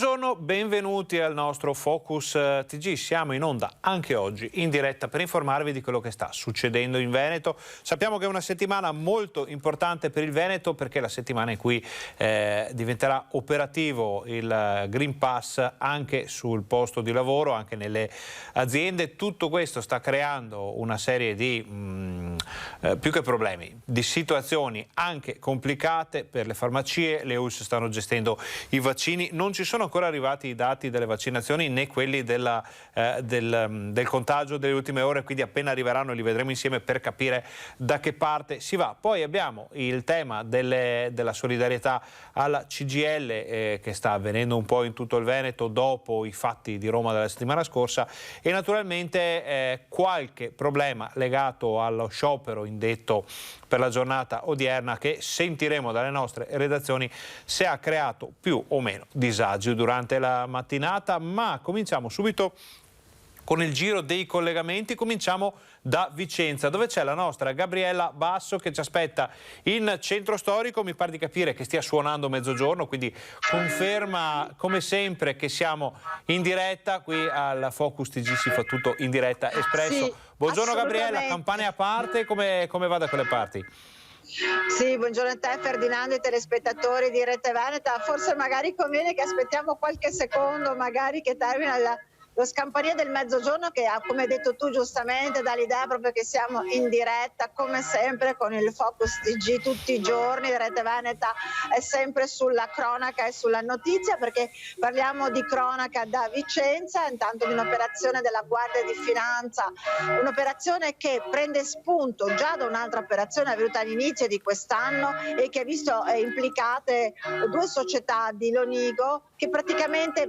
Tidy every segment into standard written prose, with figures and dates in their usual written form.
Buongiorno, benvenuti al nostro Focus TG. Siamo in onda anche oggi in diretta per informarvi di quello che sta succedendo in Veneto. Sappiamo che è una settimana molto importante per il Veneto perché è la settimana in cui diventerà operativo il Green Pass anche sul posto di lavoro, anche nelle aziende. Tutto questo sta creando una serie di, più che problemi, di situazioni anche complicate per le farmacie. Le ULSS stanno gestendo i vaccini. Non ci sono ancora arrivati i dati delle vaccinazioni né quelli del contagio delle ultime ore, quindi appena arriveranno li vedremo insieme per capire da che parte si va. Poi abbiamo il tema della solidarietà alla CGIL che sta avvenendo un po' in tutto il Veneto dopo i fatti di Roma della settimana scorsa e naturalmente qualche problema legato allo sciopero indetto per la giornata odierna che sentiremo dalle nostre redazioni se ha creato più o meno disagi durante la mattinata, ma cominciamo subito con il giro dei collegamenti. Cominciamo da Vicenza, dove c'è la nostra Gabriella Basso che ci aspetta in centro storico. Mi pare di capire che stia suonando mezzogiorno, quindi conferma come sempre che siamo in diretta. Qui al Focus TG si fa tutto in diretta espresso. Sì, buongiorno Gabriella, campane a parte, come va da quelle parti? Sì, buongiorno a te Ferdinando e telespettatori di Rete Veneta. Forse magari conviene che aspettiamo qualche secondo, magari che termina lo scampanio del mezzogiorno che ha, come hai detto tu giustamente, dà l'idea proprio che siamo in diretta come sempre con il Focus TG tutti i giorni. Rete Veneta è sempre sulla cronaca e sulla notizia, perché parliamo di cronaca da Vicenza, intanto di un'operazione della Guardia di Finanza, un'operazione che prende spunto già da un'altra operazione avvenuta all'inizio di quest'anno e che ha visto implicate due società di Lonigo che praticamente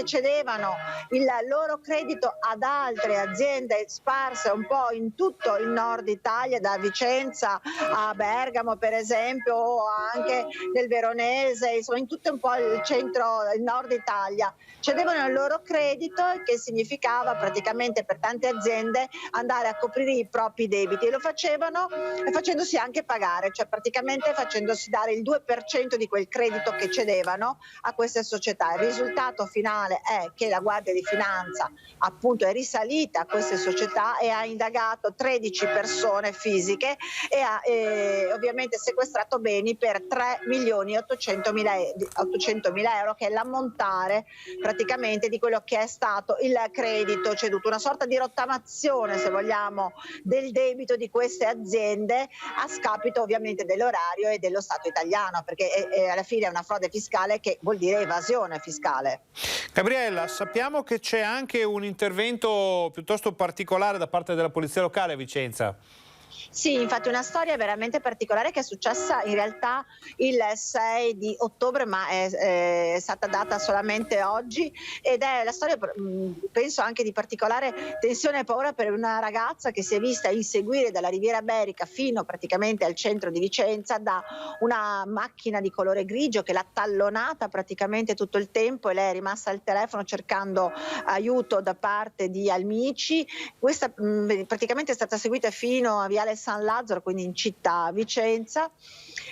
cedevano il loro credito ad altre aziende sparse un po' in tutto il nord Italia, da Vicenza a Bergamo per esempio, o anche nel Veronese, insomma in tutto un po' il centro, il nord Italia. Cedevano il loro credito, che significava praticamente per tante aziende andare a coprire i propri debiti, e lo facevano facendosi anche pagare, cioè praticamente facendosi dare il 2% di quel credito che cedevano a queste società. Il risultato finale è che la Guardia di Finanza appunto è risalita a queste società e ha indagato 13 persone fisiche e ha ovviamente sequestrato beni per 3.800.000 euro, che è l'ammontare praticamente di quello che è stato il credito ceduto, una sorta di rottamazione, se vogliamo, del debito di queste aziende a scapito ovviamente dell'orario e dello Stato italiano, perché alla fine è una frode fiscale che vuol dire evasione fiscale. Gabriella, sappiamo che c'è anche un intervento piuttosto particolare da parte della Polizia Locale a Vicenza. Sì, infatti una storia veramente particolare che è successa in realtà il 6 di ottobre, ma è stata data solamente oggi, ed è la storia penso anche di particolare tensione e paura per una ragazza che si è vista inseguire dalla Riviera Berica fino praticamente al centro di Vicenza da una macchina di colore grigio che l'ha tallonata praticamente tutto il tempo, e lei è rimasta al telefono cercando aiuto da parte di amici. Questa praticamente è stata seguita fino a Viale San Lazzaro, quindi in città Vicenza,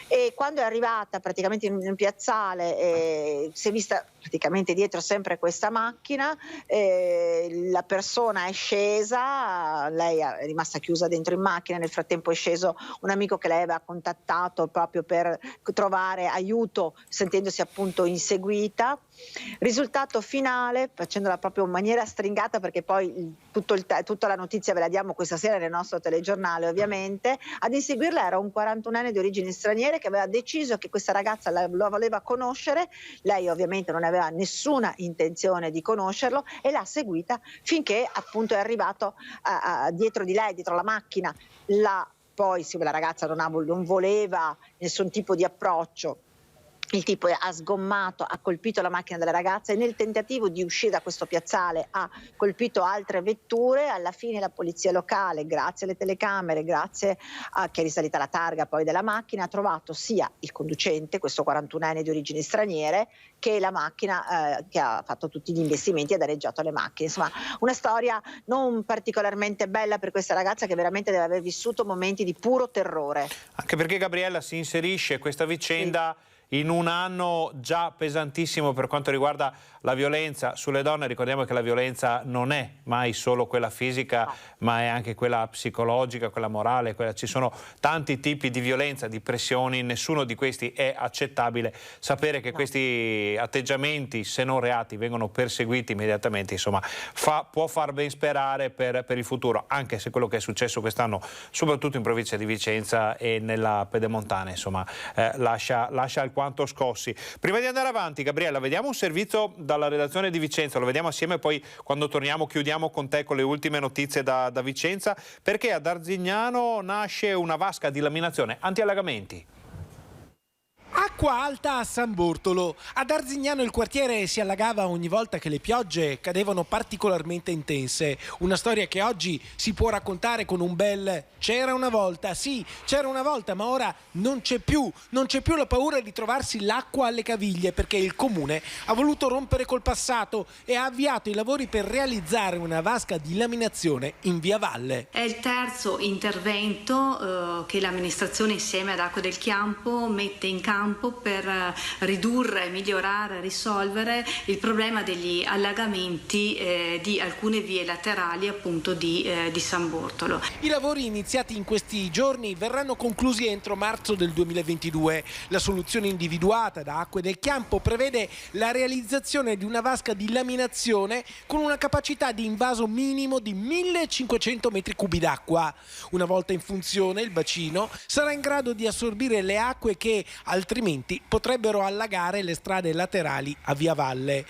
e quando è arrivata praticamente in un piazzale si è vista praticamente dietro sempre questa macchina, la persona è scesa, lei è rimasta chiusa dentro in macchina. Nel frattempo è sceso un amico che lei aveva contattato proprio per trovare aiuto, sentendosi appunto inseguita. Risultato finale, facendola proprio in maniera stringata, perché poi tutta la notizia ve la diamo questa sera nel nostro telegiornale ovviamente, ad inseguirla era un 41enne di origini straniere che aveva deciso che questa ragazza lo voleva conoscere. Lei ovviamente non aveva nessuna intenzione di conoscerlo e l'ha seguita finché appunto è arrivato dietro di lei, dietro la macchina. Poi la ragazza non voleva nessun tipo di approccio. Il tipo ha sgommato, ha colpito la macchina della ragazza e nel tentativo di uscire da questo piazzale ha colpito altre vetture. Alla fine la polizia locale, grazie alle telecamere, grazie a che è risalita la targa poi della macchina, ha trovato sia il conducente, questo 41enne di origini straniere, che la macchina che ha fatto tutti gli investimenti e ha danneggiato le macchine. Insomma, una storia non particolarmente bella per questa ragazza, che veramente deve aver vissuto momenti di puro terrore. Anche perché, Gabriella, si inserisce questa vicenda in un anno già pesantissimo per quanto riguarda la violenza sulle donne. Ricordiamo che la violenza non è mai solo quella fisica, ma è anche quella psicologica, quella morale, ci sono tanti tipi di violenza, di pressioni, nessuno di questi è accettabile. Sapere che questi atteggiamenti, se non reati, vengono perseguiti immediatamente, insomma, può far ben sperare per il futuro, anche se quello che è successo quest'anno, soprattutto in provincia di Vicenza e nella Pedemontana, insomma, lascia alquanto scossi. Prima di andare avanti, Gabriella, vediamo un servizio dalla redazione di Vicenza, lo vediamo assieme, poi quando torniamo chiudiamo con te con le ultime notizie da Vicenza, perché ad Arzignano nasce una vasca di laminazione anti-allagamenti. Acqua alta a San Bortolo. Ad Arzignano il quartiere si allagava ogni volta che le piogge cadevano particolarmente intense. Una storia che oggi si può raccontare con un bel "c'era una volta". Sì, c'era una volta, ma ora non c'è più. Non c'è più la paura di trovarsi l'acqua alle caviglie, perché il comune ha voluto rompere col passato e ha avviato i lavori per realizzare una vasca di laminazione in via Valle. È il terzo intervento che l'amministrazione insieme ad Acque del Chiampo mette in campo per ridurre, migliorare, risolvere il problema degli allagamenti di alcune vie laterali appunto di San Bortolo. I lavori iniziati in questi giorni verranno conclusi entro marzo del 2022. La soluzione individuata da Acque del Chiampo prevede la realizzazione di una vasca di laminazione con una capacità di invaso minimo di 1500 metri cubi d'acqua. Una volta in funzione, il bacino sarà in grado di assorbire le acque che altrimenti potrebbero allagare le strade laterali a via Valle.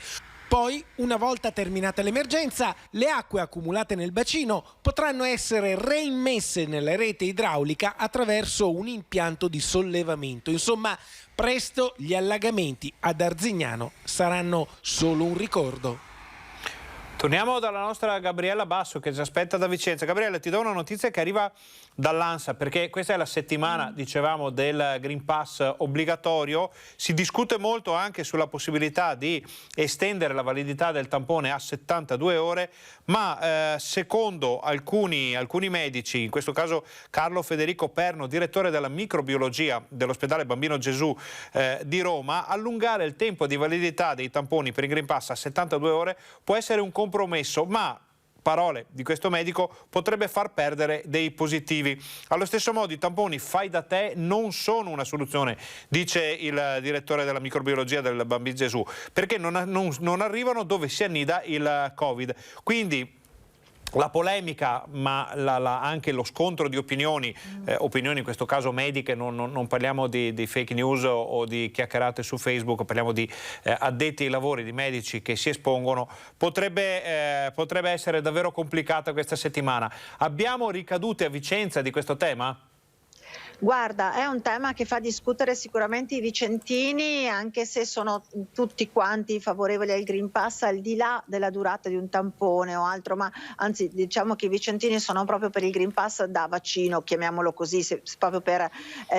Poi, una volta terminata l'emergenza, le acque accumulate nel bacino potranno essere reimmesse nella rete idraulica attraverso un impianto di sollevamento. Insomma, presto gli allagamenti ad Arzignano saranno solo un ricordo. Torniamo dalla nostra Gabriella Basso che ci aspetta da Vicenza. Gabriella, ti do una notizia che arriva dall'ANSA, perché questa è la settimana, dicevamo, del Green Pass obbligatorio. Si discute molto anche sulla possibilità di estendere la validità del tampone a 72 ore, ma secondo alcuni medici, in questo caso Carlo Federico Perno, direttore della microbiologia dell'ospedale Bambino Gesù di Roma, allungare il tempo di validità dei tamponi per il Green Pass a 72 ore può essere un compromesso, ma parole di questo medico, potrebbe far perdere dei positivi. Allo stesso modo i tamponi fai da te non sono una soluzione, dice il direttore della microbiologia del Bambino Gesù, perché non arrivano dove si annida il Covid. Quindi la polemica, ma anche lo scontro di opinioni in questo caso mediche, non parliamo di fake news o di chiacchierate su Facebook, parliamo di addetti ai lavori, di medici che si espongono, potrebbe essere davvero complicata questa settimana. Abbiamo ricadute a Vicenza di questo tema? Guarda, è un tema che fa discutere sicuramente i vicentini, anche se sono tutti quanti favorevoli al Green Pass, al di là della durata di un tampone o altro, ma anzi diciamo che i vicentini sono proprio per il Green Pass da vaccino, chiamiamolo così, proprio per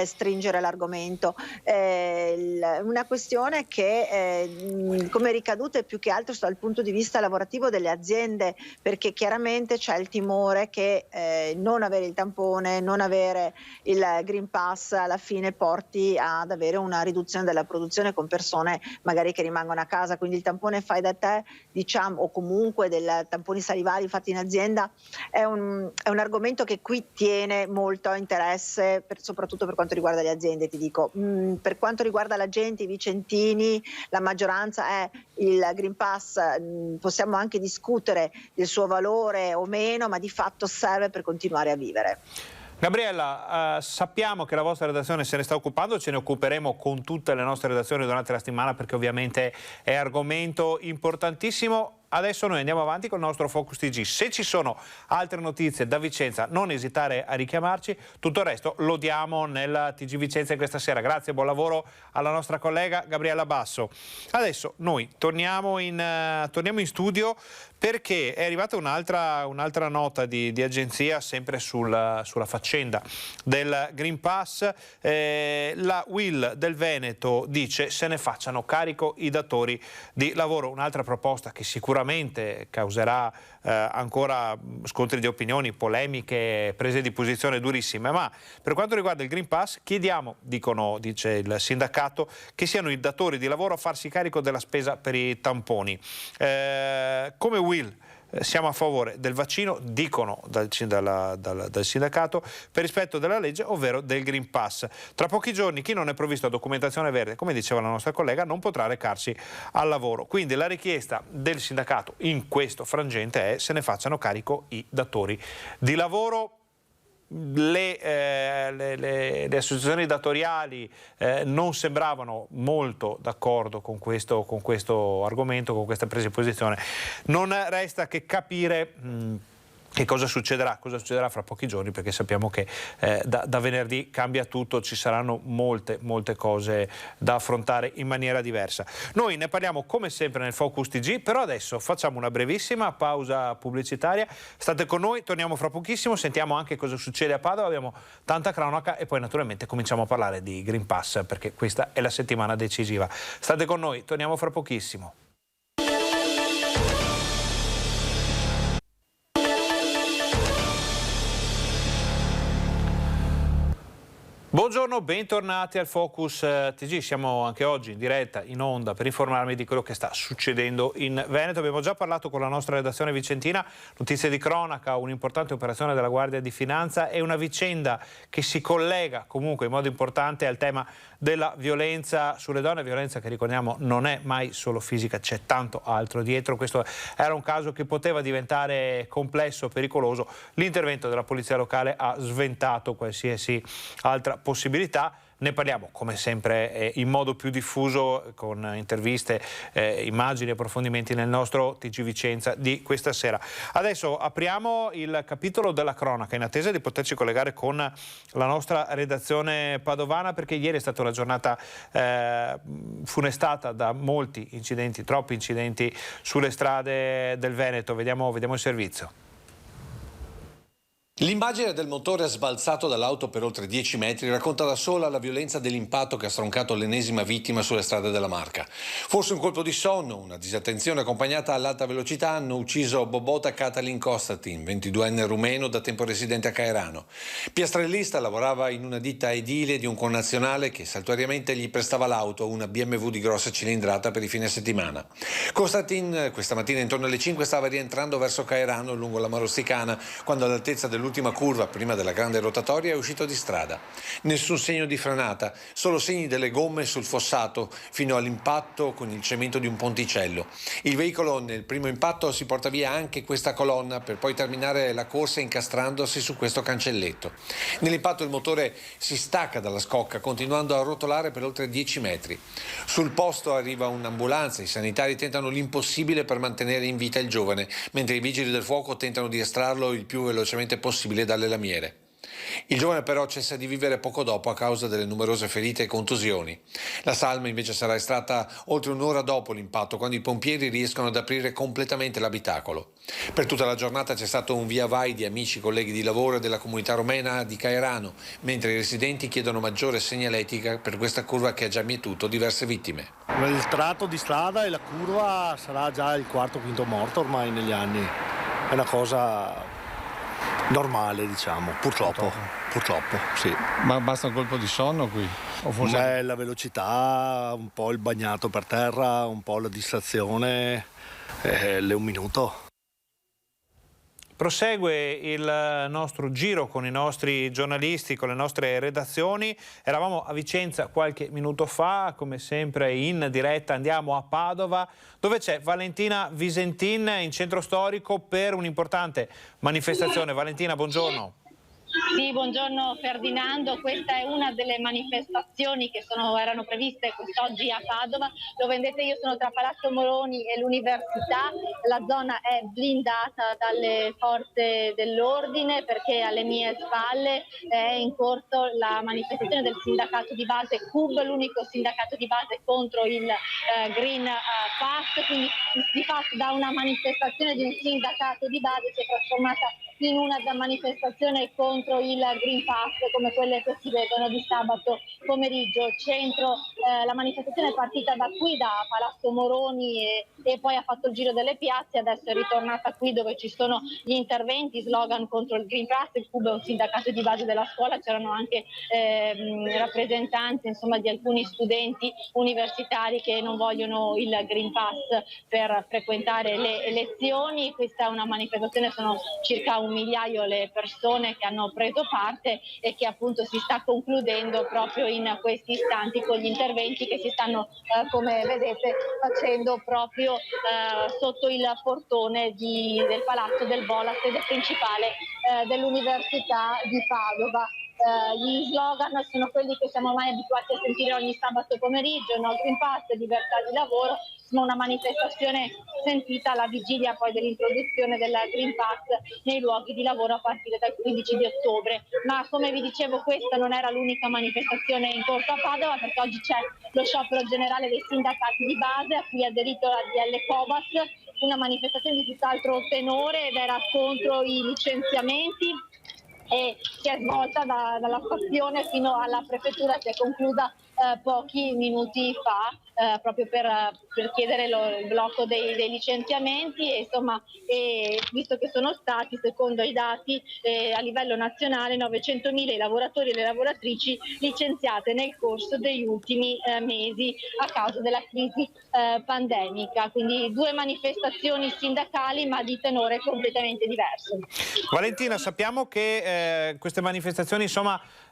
stringere l'argomento. Una questione che come ricadute più che altro dal punto di vista lavorativo delle aziende, perché chiaramente c'è il timore che non avere il tampone, non avere il Green Pass alla fine porti ad avere una riduzione della produzione con persone magari che rimangono a casa, quindi il tampone fai da te, diciamo, o comunque dei tamponi salivari fatti in azienda è un argomento che qui tiene molto interesse, soprattutto per quanto riguarda le aziende, ti dico. Per quanto riguarda la gente, i vicentini, la maggioranza è il Green Pass, possiamo anche discutere del suo valore o meno, ma di fatto serve per continuare a vivere. Gabriella, sappiamo che la vostra redazione se ne sta occupando, ce ne occuperemo con tutte le nostre redazioni durante la settimana perché ovviamente è argomento importantissimo. Adesso noi andiamo avanti con il nostro Focus TG. Se ci sono altre notizie da Vicenza non esitare a richiamarci, tutto il resto lo diamo nel TG Vicenza questa sera. Grazie, buon lavoro alla nostra collega Gabriella Basso. Adesso noi torniamo in studio perché è arrivata un'altra nota di agenzia sempre sulla faccenda del Green Pass. La UIL del Veneto dice se ne facciano carico i datori di lavoro, un'altra proposta che sicuramente causerà ancora scontri di opinioni, polemiche, prese di posizione durissime, ma per quanto riguarda il Green Pass chiediamo, dice il sindacato, che siano i datori di lavoro a farsi carico della spesa per i tamponi. Come UIL siamo a favore del vaccino, dicono dal sindacato, per rispetto della legge, ovvero del Green Pass. Tra pochi giorni chi non è provvisto a documentazione verde, come diceva la nostra collega, non potrà recarsi al lavoro. Quindi la richiesta del sindacato in questo frangente è se ne facciano carico i datori di lavoro. Le associazioni datoriali non sembravano molto d'accordo con questo argomento, con questa presa di posizione. Non resta che capire che cosa succederà fra pochi giorni, perché sappiamo che da venerdì cambia tutto, ci saranno molte cose da affrontare in maniera diversa. Noi ne parliamo come sempre nel Focus TG, però adesso facciamo una brevissima pausa pubblicitaria. State con noi, torniamo fra pochissimo, sentiamo anche cosa succede a Padova, abbiamo tanta cronaca e poi naturalmente cominciamo a parlare di Green Pass, perché questa è la settimana decisiva. State con noi, torniamo fra pochissimo. Buongiorno, bentornati al Focus TG. Siamo anche oggi in diretta, in onda, per informarvi di quello che sta succedendo in Veneto. Abbiamo già parlato con la nostra redazione vicentina, notizie di cronaca, un'importante operazione della Guardia di Finanza e una vicenda che si collega comunque in modo importante al tema della violenza sulle donne, violenza che ricordiamo non è mai solo fisica, c'è tanto altro dietro. Questo era un caso che poteva diventare complesso, pericoloso. L'intervento della polizia locale ha sventato qualsiasi altra possibilità. Ne parliamo come sempre in modo più diffuso con interviste, immagini e approfondimenti nel nostro TG Vicenza di questa sera. Adesso apriamo il capitolo della cronaca in attesa di poterci collegare con la nostra redazione padovana, perché ieri è stata una giornata funestata da molti incidenti, troppi incidenti sulle strade del Veneto. Vediamo il servizio. L'immagine del motore sbalzato dall'auto per oltre 10 metri racconta da sola la violenza dell'impatto che ha stroncato l'ennesima vittima sulle strade della Marca. Forse un colpo di sonno, una disattenzione accompagnata all'alta velocità hanno ucciso Bobota Katalin Kostatin, 22enne rumeno da tempo residente a Caerano. Piastrellista, lavorava in una ditta edile di un connazionale che saltuariamente gli prestava l'auto, una BMW di grossa cilindrata per i fine settimana. Kostatin questa mattina intorno alle 5 stava rientrando verso Caerano lungo la Marosticana quando all'altezza dell'ultima curva prima della grande rotatoria è uscito di strada. Nessun segno di frenata, solo segni delle gomme sul fossato fino all'impatto con il cemento di un ponticello. Il veicolo nel primo impatto si porta via anche questa colonna per poi terminare la corsa incastrandosi su questo cancelletto. Nell'impatto il motore si stacca dalla scocca continuando a rotolare per oltre 10 metri. Sul posto arriva un'ambulanza, i sanitari tentano l'impossibile per mantenere in vita il giovane, mentre i vigili del fuoco tentano di estrarlo il più velocemente possibile dalle lamiere. Il giovane però cessa di vivere poco dopo a causa delle numerose ferite e contusioni. La salma invece sarà estratta oltre un'ora dopo l'impatto, quando i pompieri riescono ad aprire completamente l'abitacolo. Per tutta la giornata c'è stato un via vai di amici, colleghi di lavoro e della comunità romena di Caerano, mentre i residenti chiedono maggiore segnaletica per questa curva che ha già mietuto diverse vittime. Il tratto di strada e la curva sarà già il quarto o quinto morto ormai negli anni. È una cosa normale, diciamo, purtroppo, sì. Ma basta un colpo di sonno qui? O forse... la velocità, un po' il bagnato per terra, un po' la distrazione, un minuto. Prosegue il nostro giro con i nostri giornalisti, con le nostre redazioni. Eravamo a Vicenza qualche minuto fa, come sempre in diretta andiamo a Padova, dove c'è Valentina Visentin in centro storico per un'importante manifestazione. Valentina, buongiorno. Sì, buongiorno Ferdinando, questa è una delle manifestazioni che erano previste quest'oggi a Padova. Lo vedete, io sono tra Palazzo Moroni e l'Università, la zona è blindata dalle forze dell'ordine perché alle mie spalle è in corso la manifestazione del sindacato di base CUB, l'unico sindacato di base contro il Green Pass, quindi di fatto da una manifestazione di un sindacato di base si è trasformata in una manifestazione contro il Green Pass, come quelle che si vedono di sabato pomeriggio. La manifestazione è partita da qui, da Palazzo Moroni e poi ha fatto il giro delle piazze, adesso è ritornata qui dove ci sono gli interventi, slogan contro il Green Pass. Il CUB è un sindacato di base della scuola, c'erano anche rappresentanti di alcuni studenti universitari che non vogliono il Green Pass per frequentare le lezioni. Questa è una manifestazione, sono circa 1 migliaio le persone che hanno preso parte e che appunto si sta concludendo proprio in questi istanti con gli interventi che si stanno, come vedete, facendo proprio sotto il portone del Palazzo del Bola, sede principale dell'Università di Padova. Gli slogan sono quelli che siamo ormai abituati a sentire ogni sabato pomeriggio: no Green Pass, libertà di lavoro. Una manifestazione sentita alla vigilia poi dell'introduzione del Green Pass nei luoghi di lavoro a partire dal 15 di ottobre. Ma come vi dicevo, questa non era l'unica manifestazione in corso a Padova, perché oggi c'è lo sciopero generale dei sindacati di base a cui ha aderito la DL Cobas, una manifestazione di tutt'altro tenore ed era contro i licenziamenti e si è svolta dalla stazione fino alla prefettura, si è conclusa pochi minuti fa, proprio per chiedere il blocco dei licenziamenti e visto che sono stati, secondo i dati a livello nazionale, 900.000 i lavoratori e le lavoratrici licenziate nel corso degli ultimi mesi a causa della crisi pandemica. Quindi 2 manifestazioni sindacali ma di tenore completamente diverso. Valentina, sappiamo che queste manifestazioni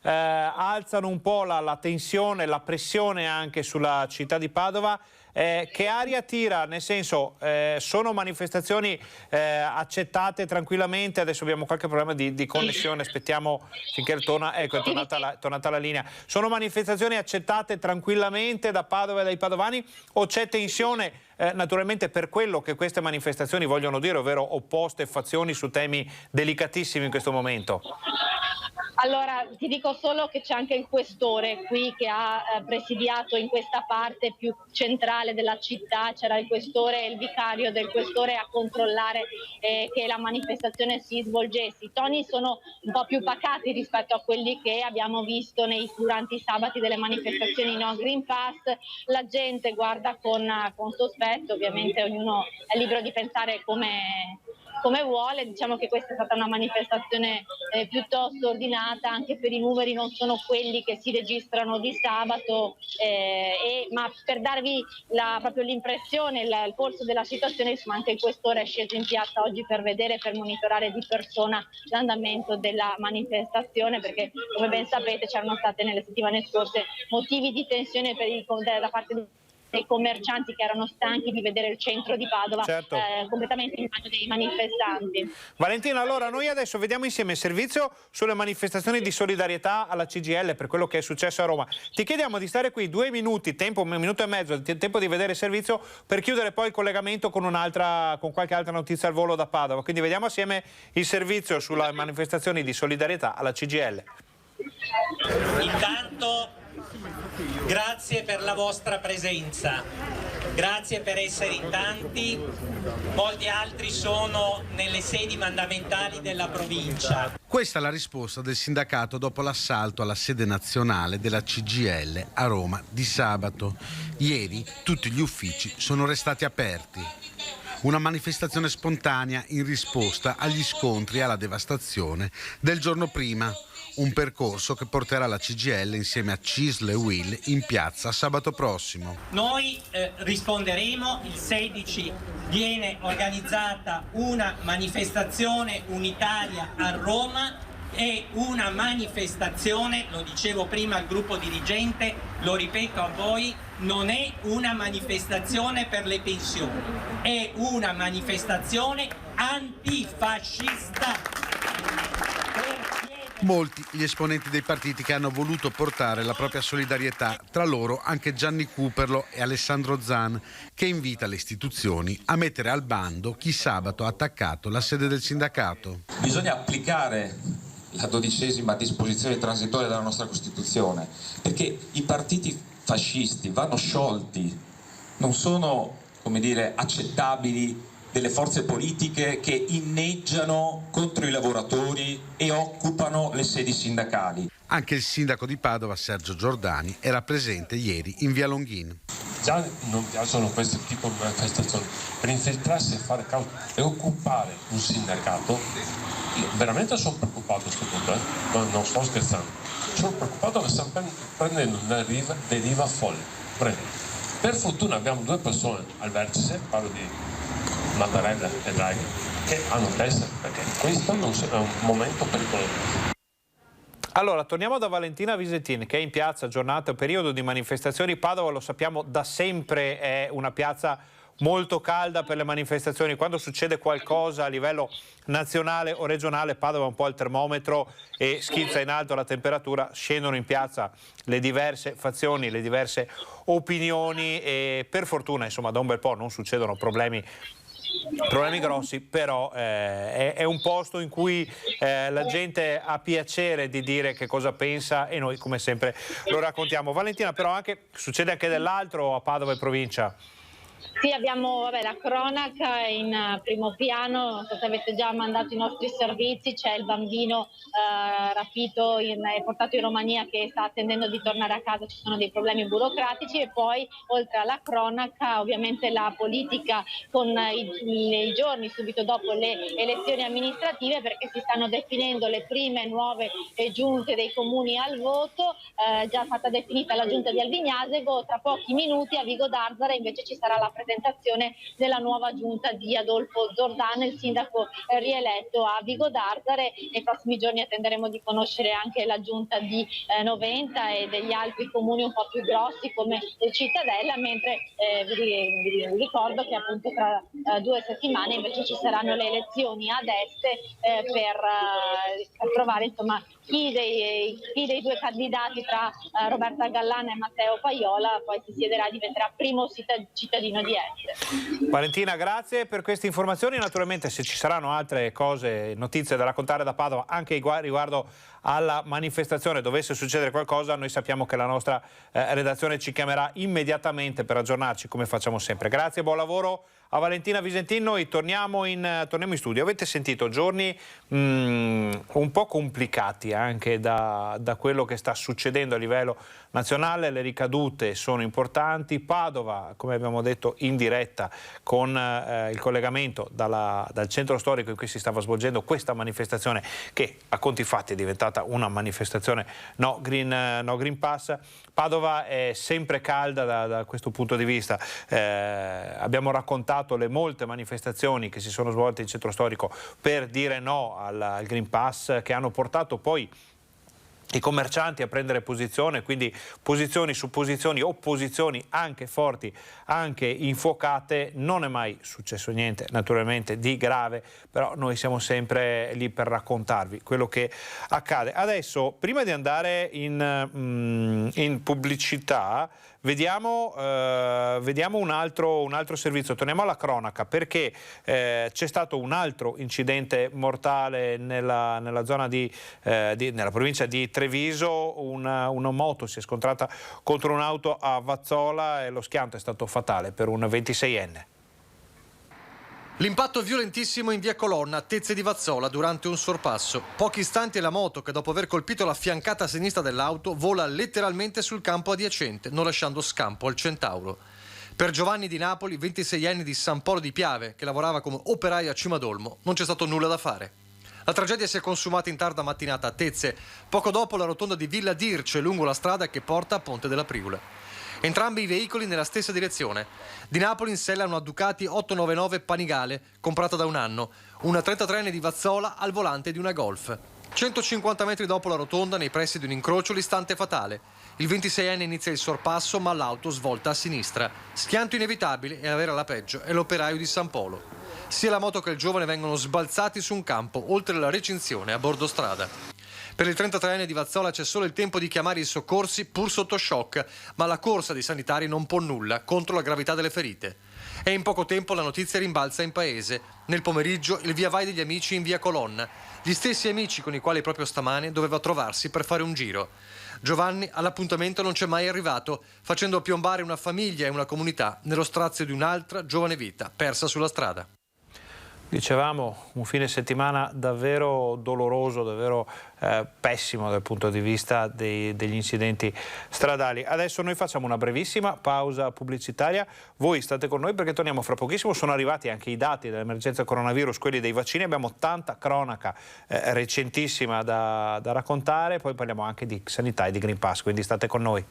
alzano un po' la tensione, la pressione anche sulla città di Padova. Che aria tira? Nel senso, sono manifestazioni accettate tranquillamente? Adesso abbiamo qualche problema di connessione, aspettiamo finché torna. Ecco, è tornata la linea. Sono manifestazioni accettate tranquillamente da Padova e dai padovani o c'è tensione? Naturalmente per quello che queste manifestazioni vogliono dire, ovvero opposte fazioni su temi delicatissimi in questo momento. Allora, ti dico solo che c'è anche il questore qui che ha presidiato in questa parte più centrale della città, c'era il questore e il vicario del questore a controllare che la manifestazione si svolgesse. I toni sono un po' più pacati rispetto a quelli che abbiamo visto durante i sabati delle manifestazioni no Green Pass. La gente guarda con sospetto, ovviamente ognuno è libero di pensare come vuole. Diciamo che questa è stata una manifestazione piuttosto ordinata, anche per i numeri non sono quelli che si registrano di sabato, ma per darvi proprio l'impressione, il polso della situazione, anche il questore è sceso in piazza oggi per vedere, per monitorare di persona l'andamento della manifestazione, perché come ben sapete c'erano state nelle settimane scorse motivi di tensione da parte dei commercianti che erano stanchi di vedere il centro di Padova completamente in mano dei manifestanti. Valentina, allora noi adesso vediamo insieme il servizio sulle manifestazioni di solidarietà alla CGIL per quello che è successo a Roma. Ti chiediamo di stare qui 2 minuti, 1 minuto e mezzo, tempo di vedere il servizio per chiudere poi il collegamento con qualche altra notizia al volo da Padova. Quindi vediamo assieme il servizio sulle manifestazioni di solidarietà alla CGIL. Intanto grazie per la vostra presenza, grazie per essere in tanti, molti altri sono nelle sedi mandamentali della provincia. Questa è la risposta del sindacato dopo l'assalto alla sede nazionale della CGIL a Roma di sabato. Ieri tutti gli uffici sono restati aperti. Una manifestazione spontanea in risposta agli scontri e alla devastazione del giorno prima. Un percorso che porterà la CGIL insieme a CISL e UIL in piazza sabato prossimo. Noi risponderemo, il 16 viene organizzata una manifestazione unitaria a Roma e una manifestazione, lo dicevo prima al gruppo dirigente, lo ripeto a voi, non è una manifestazione per le pensioni, è una manifestazione antifascista. Molti gli esponenti dei partiti che hanno voluto portare la propria solidarietà, tra loro anche Gianni Cuperlo e Alessandro Zan, che invita le istituzioni a mettere al bando chi sabato ha attaccato la sede del sindacato. Bisogna applicare la 12ª disposizione transitoria della nostra Costituzione, perché i partiti fascisti vanno sciolti, non sono, come dire, accettabili delle forze politiche che inneggiano contro i lavoratori e occupano le sedi sindacali. Anche il sindaco di Padova, Sergio Giordani, era presente ieri in via Longhin. Già non piacciono questo tipo di manifestazioni, per infiltrarsi e fare caos e occupare un sindacato, io veramente sono preoccupato a questo punto, non sto scherzando, sono preoccupato che stiamo prendendo una deriva folle. Per fortuna abbiamo due persone al vertice, parlo di Mattarella e Draghi, che hanno testa, perché questo non è un momento pericoloso. Allora, torniamo da Valentina Visentin, che è in piazza, giornata, periodo di manifestazioni. Padova, lo sappiamo, da sempre è una piazza molto calda per le manifestazioni. Quando succede qualcosa a livello nazionale o regionale, Padova è un po' il termometro e schizza in alto la temperatura, scendono in piazza le diverse fazioni, le diverse opinioni e per fortuna, insomma, da un bel po' non succedono problemi grossi, però è un posto in cui la gente ha piacere di dire che cosa pensa e noi come sempre lo raccontiamo. Valentina, però succede anche dell'altro a Padova e provincia? Sì, abbiamo la cronaca in primo piano, non so se avete già mandato i nostri servizi, c'è il bambino rapito e portato in Romania che sta attendendo di tornare a casa, ci sono dei problemi burocratici e poi oltre alla cronaca ovviamente la politica con i giorni subito dopo le elezioni amministrative, perché si stanno definendo le prime nuove giunte dei comuni al voto, già stata definita la giunta di Alvignasego, tra pochi minuti a Vigo d'Arzara invece ci sarà la presentazione della nuova giunta di Adolfo Zordana, il sindaco rieletto a Vigo d'Arzara. Nei prossimi giorni attenderemo di conoscere anche la giunta di Noventa e degli altri comuni un po' più grossi come Cittadella, mentre vi ricordo che appunto tra 2 settimane invece ci saranno le elezioni ad est per trovare insomma chi dei due candidati tra Roberta Gallana e Matteo Paiola poi si siederà e diventerà primo cittadino di Este. Valentina, grazie per queste informazioni. Naturalmente se ci saranno altre cose, notizie da raccontare da Padova, anche riguardo alla manifestazione, dovesse succedere qualcosa, noi sappiamo che la nostra redazione ci chiamerà immediatamente per aggiornarci come facciamo sempre. Grazie, buon lavoro a Valentina Visentin. Noi torniamo in studio. Avete sentito giorni un po' complicati anche da quello che sta succedendo a livello nazionale, le ricadute sono importanti. Padova, come abbiamo detto in diretta con il collegamento dal centro storico in cui si stava svolgendo questa manifestazione, che a conti fatti è diventata una manifestazione no Green Pass. Padova è sempre calda da questo punto di vista. Abbiamo raccontato le molte manifestazioni che si sono svolte in centro storico per dire no al Green Pass, che hanno portato poi i commercianti a prendere posizione, quindi posizioni su posizioni, opposizioni anche forti, anche infuocate. Non è mai successo niente naturalmente di grave, però noi siamo sempre lì per raccontarvi quello che accade. Adesso, prima di andare in pubblicità, vediamo un altro servizio. Torniamo alla cronaca, perché c'è stato un altro incidente mortale nella zona nella provincia di Treviso. Una moto si è scontrata contro un'auto a Vazzola e lo schianto è stato fatale per un 26enne. L'impatto violentissimo in via Colonna, a Tezze di Vazzola, durante un sorpasso. Pochi istanti e la moto, che dopo aver colpito la fiancata a sinistra dell'auto, vola letteralmente sul campo adiacente, non lasciando scampo al Centauro. Per Giovanni di Napoli, 26enne di San Polo di Piave, che lavorava come operaio a Cimadolmo, non c'è stato nulla da fare. La tragedia si è consumata in tarda mattinata a Tezze, poco dopo la rotonda di Villa Dirce, lungo la strada che porta a Ponte della Priula. Entrambi i veicoli nella stessa direzione. Di Napoli in sella una Ducati 899 Panigale, comprata da un anno. Una 33enne di Vazzola al volante di una Golf. 150 metri dopo la rotonda, nei pressi di un incrocio, l'istante fatale. Il 26enne inizia il sorpasso, ma l'auto svolta a sinistra. Schianto inevitabile e avere alla peggio è l'operaio di San Polo. Sia la moto che il giovane vengono sbalzati su un campo, oltre la recinzione a bordo strada. Per il 33enne di Vazzola c'è solo il tempo di chiamare i soccorsi pur sotto shock, ma la corsa dei sanitari non può nulla contro la gravità delle ferite. E in poco tempo la notizia rimbalza in paese. Nel pomeriggio il via vai degli amici in via Colonna, gli stessi amici con i quali proprio stamane doveva trovarsi per fare un giro. Giovanni all'appuntamento non c'è mai arrivato, facendo piombare una famiglia e una comunità nello strazio di un'altra giovane vita persa sulla strada. Dicevamo, un fine settimana davvero doloroso, davvero pessimo dal punto di vista degli incidenti stradali. Adesso noi facciamo una brevissima pausa pubblicitaria, voi state con noi perché torniamo fra pochissimo. Sono arrivati anche i dati dell'emergenza coronavirus, quelli dei vaccini, abbiamo tanta cronaca recentissima da raccontare, poi parliamo anche di sanità e di Green Pass, quindi state con noi.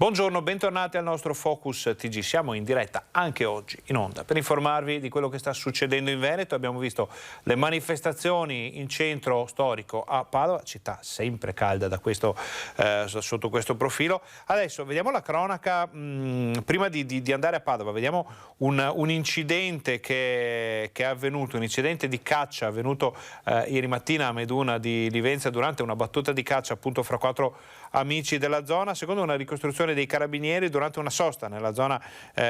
Buongiorno, bentornati al nostro Focus TG. Siamo in diretta anche oggi in onda per informarvi di quello che sta succedendo in Veneto. Abbiamo visto le manifestazioni in centro storico a Padova, città sempre calda sotto questo profilo. Adesso vediamo la cronaca. Prima di andare a Padova vediamo un incidente che è avvenuto, un incidente di caccia avvenuto ieri mattina a Meduna di Livenza durante una battuta di caccia appunto fra 4 amici della zona. Secondo una ricostruzione dei carabinieri, durante una sosta nella zona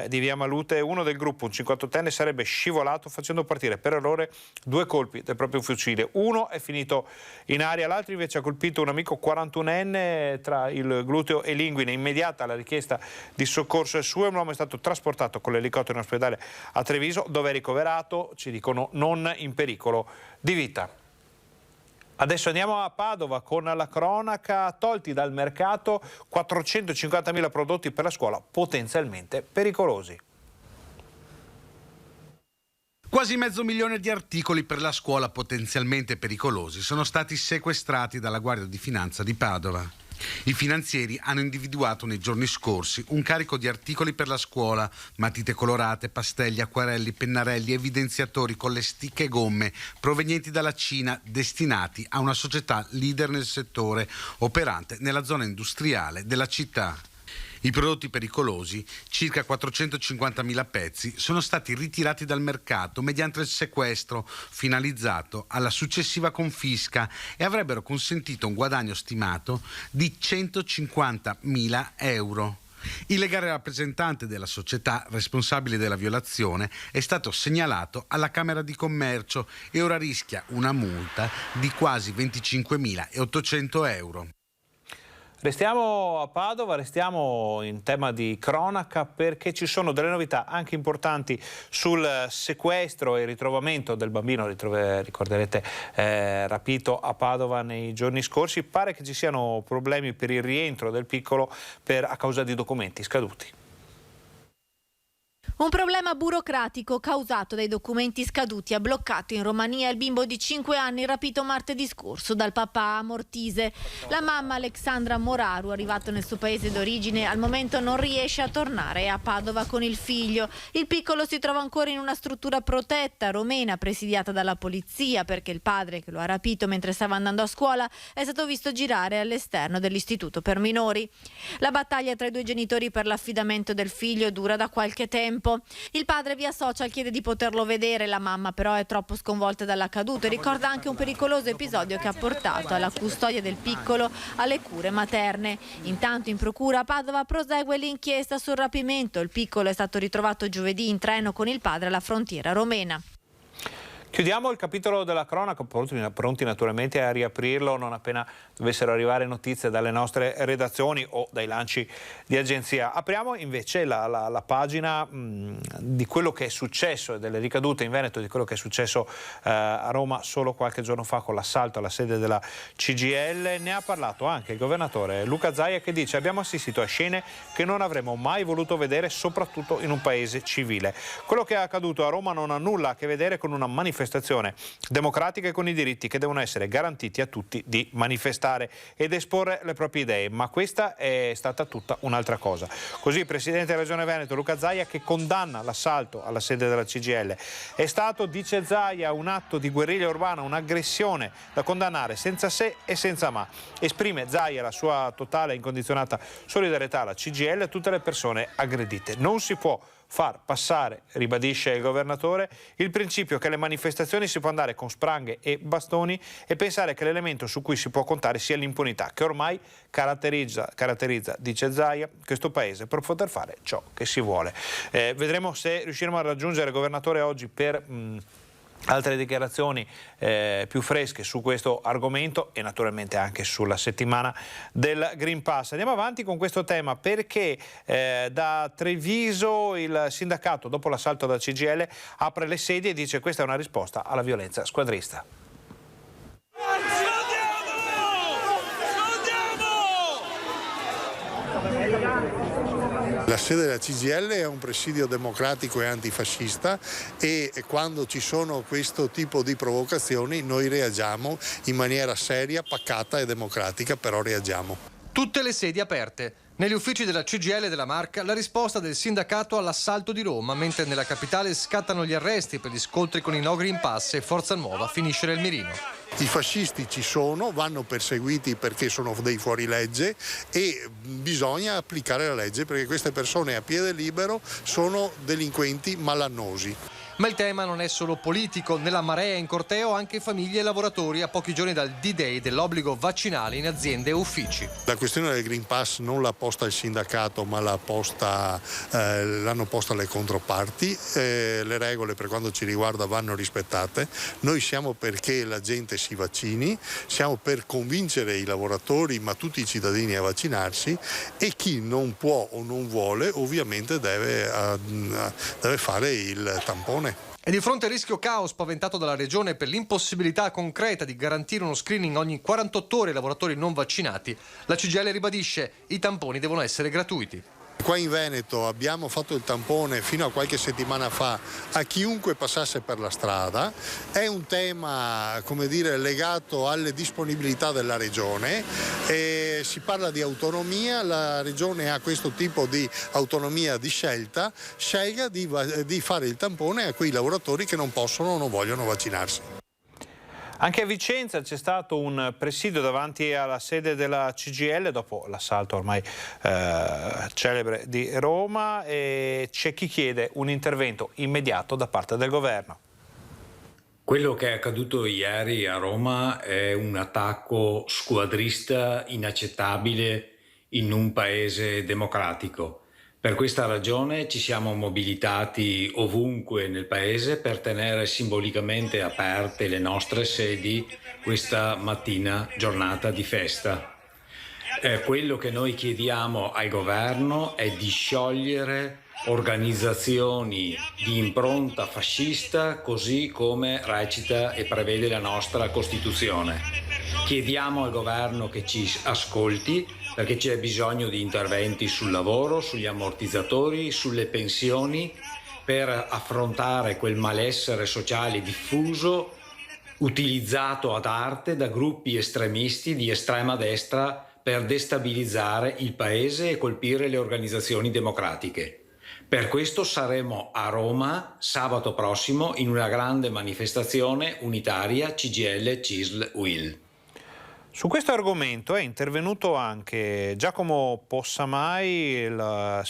di via Malute, uno del gruppo, un 58enne, sarebbe scivolato facendo partire per errore 2 colpi del proprio fucile. Uno è finito in aria, l'altro invece ha colpito un amico 41enne tra il gluteo e l'inguine. Immediata la richiesta di soccorso è sua, l'uomo è stato trasportato con l'elicottero in ospedale a Treviso, dove è ricoverato, ci dicono, non in pericolo di vita. Adesso andiamo a Padova con la cronaca. Tolti dal mercato 450.000 prodotti per la scuola potenzialmente pericolosi. Quasi 500.000 di articoli per la scuola potenzialmente pericolosi sono stati sequestrati dalla Guardia di Finanza di Padova. I finanzieri hanno individuato nei giorni scorsi un carico di articoli per la scuola, matite colorate, pastelli, acquarelli, pennarelli, evidenziatori con le sticche e gomme provenienti dalla Cina, destinati a una società leader nel settore operante nella zona industriale della città. I prodotti pericolosi, circa 450.000 pezzi, sono stati ritirati dal mercato mediante il sequestro finalizzato alla successiva confisca e avrebbero consentito un guadagno stimato di 150.000 euro. Il legale rappresentante della società responsabile della violazione è stato segnalato alla Camera di Commercio e ora rischia una multa di quasi 25.800 euro. Restiamo a Padova, restiamo in tema di cronaca perché ci sono delle novità anche importanti sul sequestro e ritrovamento del bambino, ricorderete, rapito a Padova nei giorni scorsi. Pare che ci siano problemi per il rientro del piccolo a causa di documenti scaduti. Un problema burocratico causato dai documenti scaduti ha bloccato in Romania il bimbo di 5 anni rapito martedì scorso dal papà a Mortise. La mamma Alexandra Moraru, arrivato nel suo paese d'origine, al momento non riesce a tornare a Padova con il figlio. Il piccolo si trova ancora in una struttura protetta romena presidiata dalla polizia perché il padre, che lo ha rapito mentre stava andando a scuola, è stato visto girare all'esterno dell'istituto per minori. La battaglia tra i 2 genitori per l'affidamento del figlio dura da qualche tempo. Il padre via social chiede di poterlo vedere, la mamma però è troppo sconvolta dall'accaduto e ricorda anche un pericoloso episodio che ha portato alla custodia del piccolo alle cure materne. Intanto in procura a Padova prosegue l'inchiesta sul rapimento. Il piccolo è stato ritrovato giovedì in treno con il padre alla frontiera romena. Chiudiamo il capitolo della cronaca, pronti naturalmente a riaprirlo non appena dovessero arrivare notizie dalle nostre redazioni o dai lanci di agenzia. Apriamo invece la pagina di quello che è successo e delle ricadute in Veneto di quello che è successo a Roma solo qualche giorno fa con l'assalto alla sede della CGIL. Ne ha parlato anche il governatore Luca Zaia, che dice: abbiamo assistito a scene che non avremmo mai voluto vedere, soprattutto in un paese civile. Quello che è accaduto a Roma non ha nulla a che vedere con una manifestazione manifestazione democratica e con i diritti che devono essere garantiti a tutti di manifestare ed esporre le proprie idee, ma questa è stata tutta un'altra cosa. Così il Presidente della Regione Veneto Luca Zaia, che condanna l'assalto alla sede della CGIL. È stato, dice Zaia, un atto di guerriglia urbana, un'aggressione da condannare senza se e senza ma. Esprime Zaia la sua totale e incondizionata solidarietà alla CGIL e a tutte le persone aggredite. Non si può far passare, ribadisce il governatore, il principio che le manifestazioni si può andare con spranghe e bastoni e pensare che l'elemento su cui si può contare sia l'impunità, che ormai caratterizza, dice Zaia, questo paese per poter fare ciò che si vuole. Vedremo se riusciremo a raggiungere il governatore oggi per altre dichiarazioni più fresche su questo argomento e naturalmente anche sulla settimana del Green Pass. Andiamo avanti con questo tema perché da Treviso il sindacato, dopo l'assalto della CGIL, apre le sedie e dice: questa è una risposta alla violenza squadrista. La sede della CGIL è un presidio democratico e antifascista e quando ci sono questo tipo di provocazioni noi reagiamo in maniera seria, pacata e democratica, però reagiamo. Tutte le sedi aperte. Negli uffici della CGIL della Marca la risposta del sindacato all'assalto di Roma, mentre nella capitale scattano gli arresti per gli scontri con i No Green Pass e Forza Nuova finisce nel mirino. I fascisti ci sono, vanno perseguiti perché sono dei fuorilegge e bisogna applicare la legge perché queste persone a piede libero sono delinquenti malannosi. Ma il tema non è solo politico. Nella marea in corteo anche famiglie e lavoratori a pochi giorni dal D-Day dell'obbligo vaccinale in aziende e uffici. La questione del Green Pass non l'ha posta il sindacato ma l'hanno posta le controparti. Le regole per quanto ci riguarda vanno rispettate. Noi siamo perché la gente si vaccini, siamo per convincere i lavoratori ma tutti i cittadini a vaccinarsi e chi non può o non vuole ovviamente deve fare il tampone. E di fronte al rischio caos paventato dalla Regione per l'impossibilità concreta di garantire uno screening ogni 48 ore ai lavoratori non vaccinati, la CGIL ribadisce: i tamponi devono essere gratuiti. Qua in Veneto abbiamo fatto il tampone fino a qualche settimana fa a chiunque passasse per la strada. È un tema, come dire, legato alle disponibilità della Regione. Si parla di autonomia, la Regione ha questo tipo di autonomia di scelta, scelga di fare il tampone a quei lavoratori che non possono o non vogliono vaccinarsi. Anche a Vicenza c'è stato un presidio davanti alla sede della CGIL dopo l'assalto ormai celebre di Roma e c'è chi chiede un intervento immediato da parte del governo. Quello che è accaduto ieri a Roma è un attacco squadrista inaccettabile in un paese democratico. Per questa ragione ci siamo mobilitati ovunque nel paese per tenere simbolicamente aperte le nostre sedi questa mattina, giornata di festa. Quello che noi chiediamo al governo è di sciogliere organizzazioni di impronta fascista così come recita e prevede la nostra Costituzione. Chiediamo al governo che ci ascolti perché c'è bisogno di interventi sul lavoro, sugli ammortizzatori, sulle pensioni per affrontare quel malessere sociale diffuso utilizzato ad arte da gruppi estremisti di estrema destra per destabilizzare il paese e colpire le organizzazioni democratiche. Per questo saremo a Roma sabato prossimo in una grande manifestazione unitaria CGIL, CISL, UIL. Su questo argomento è intervenuto anche Giacomo Possamai, il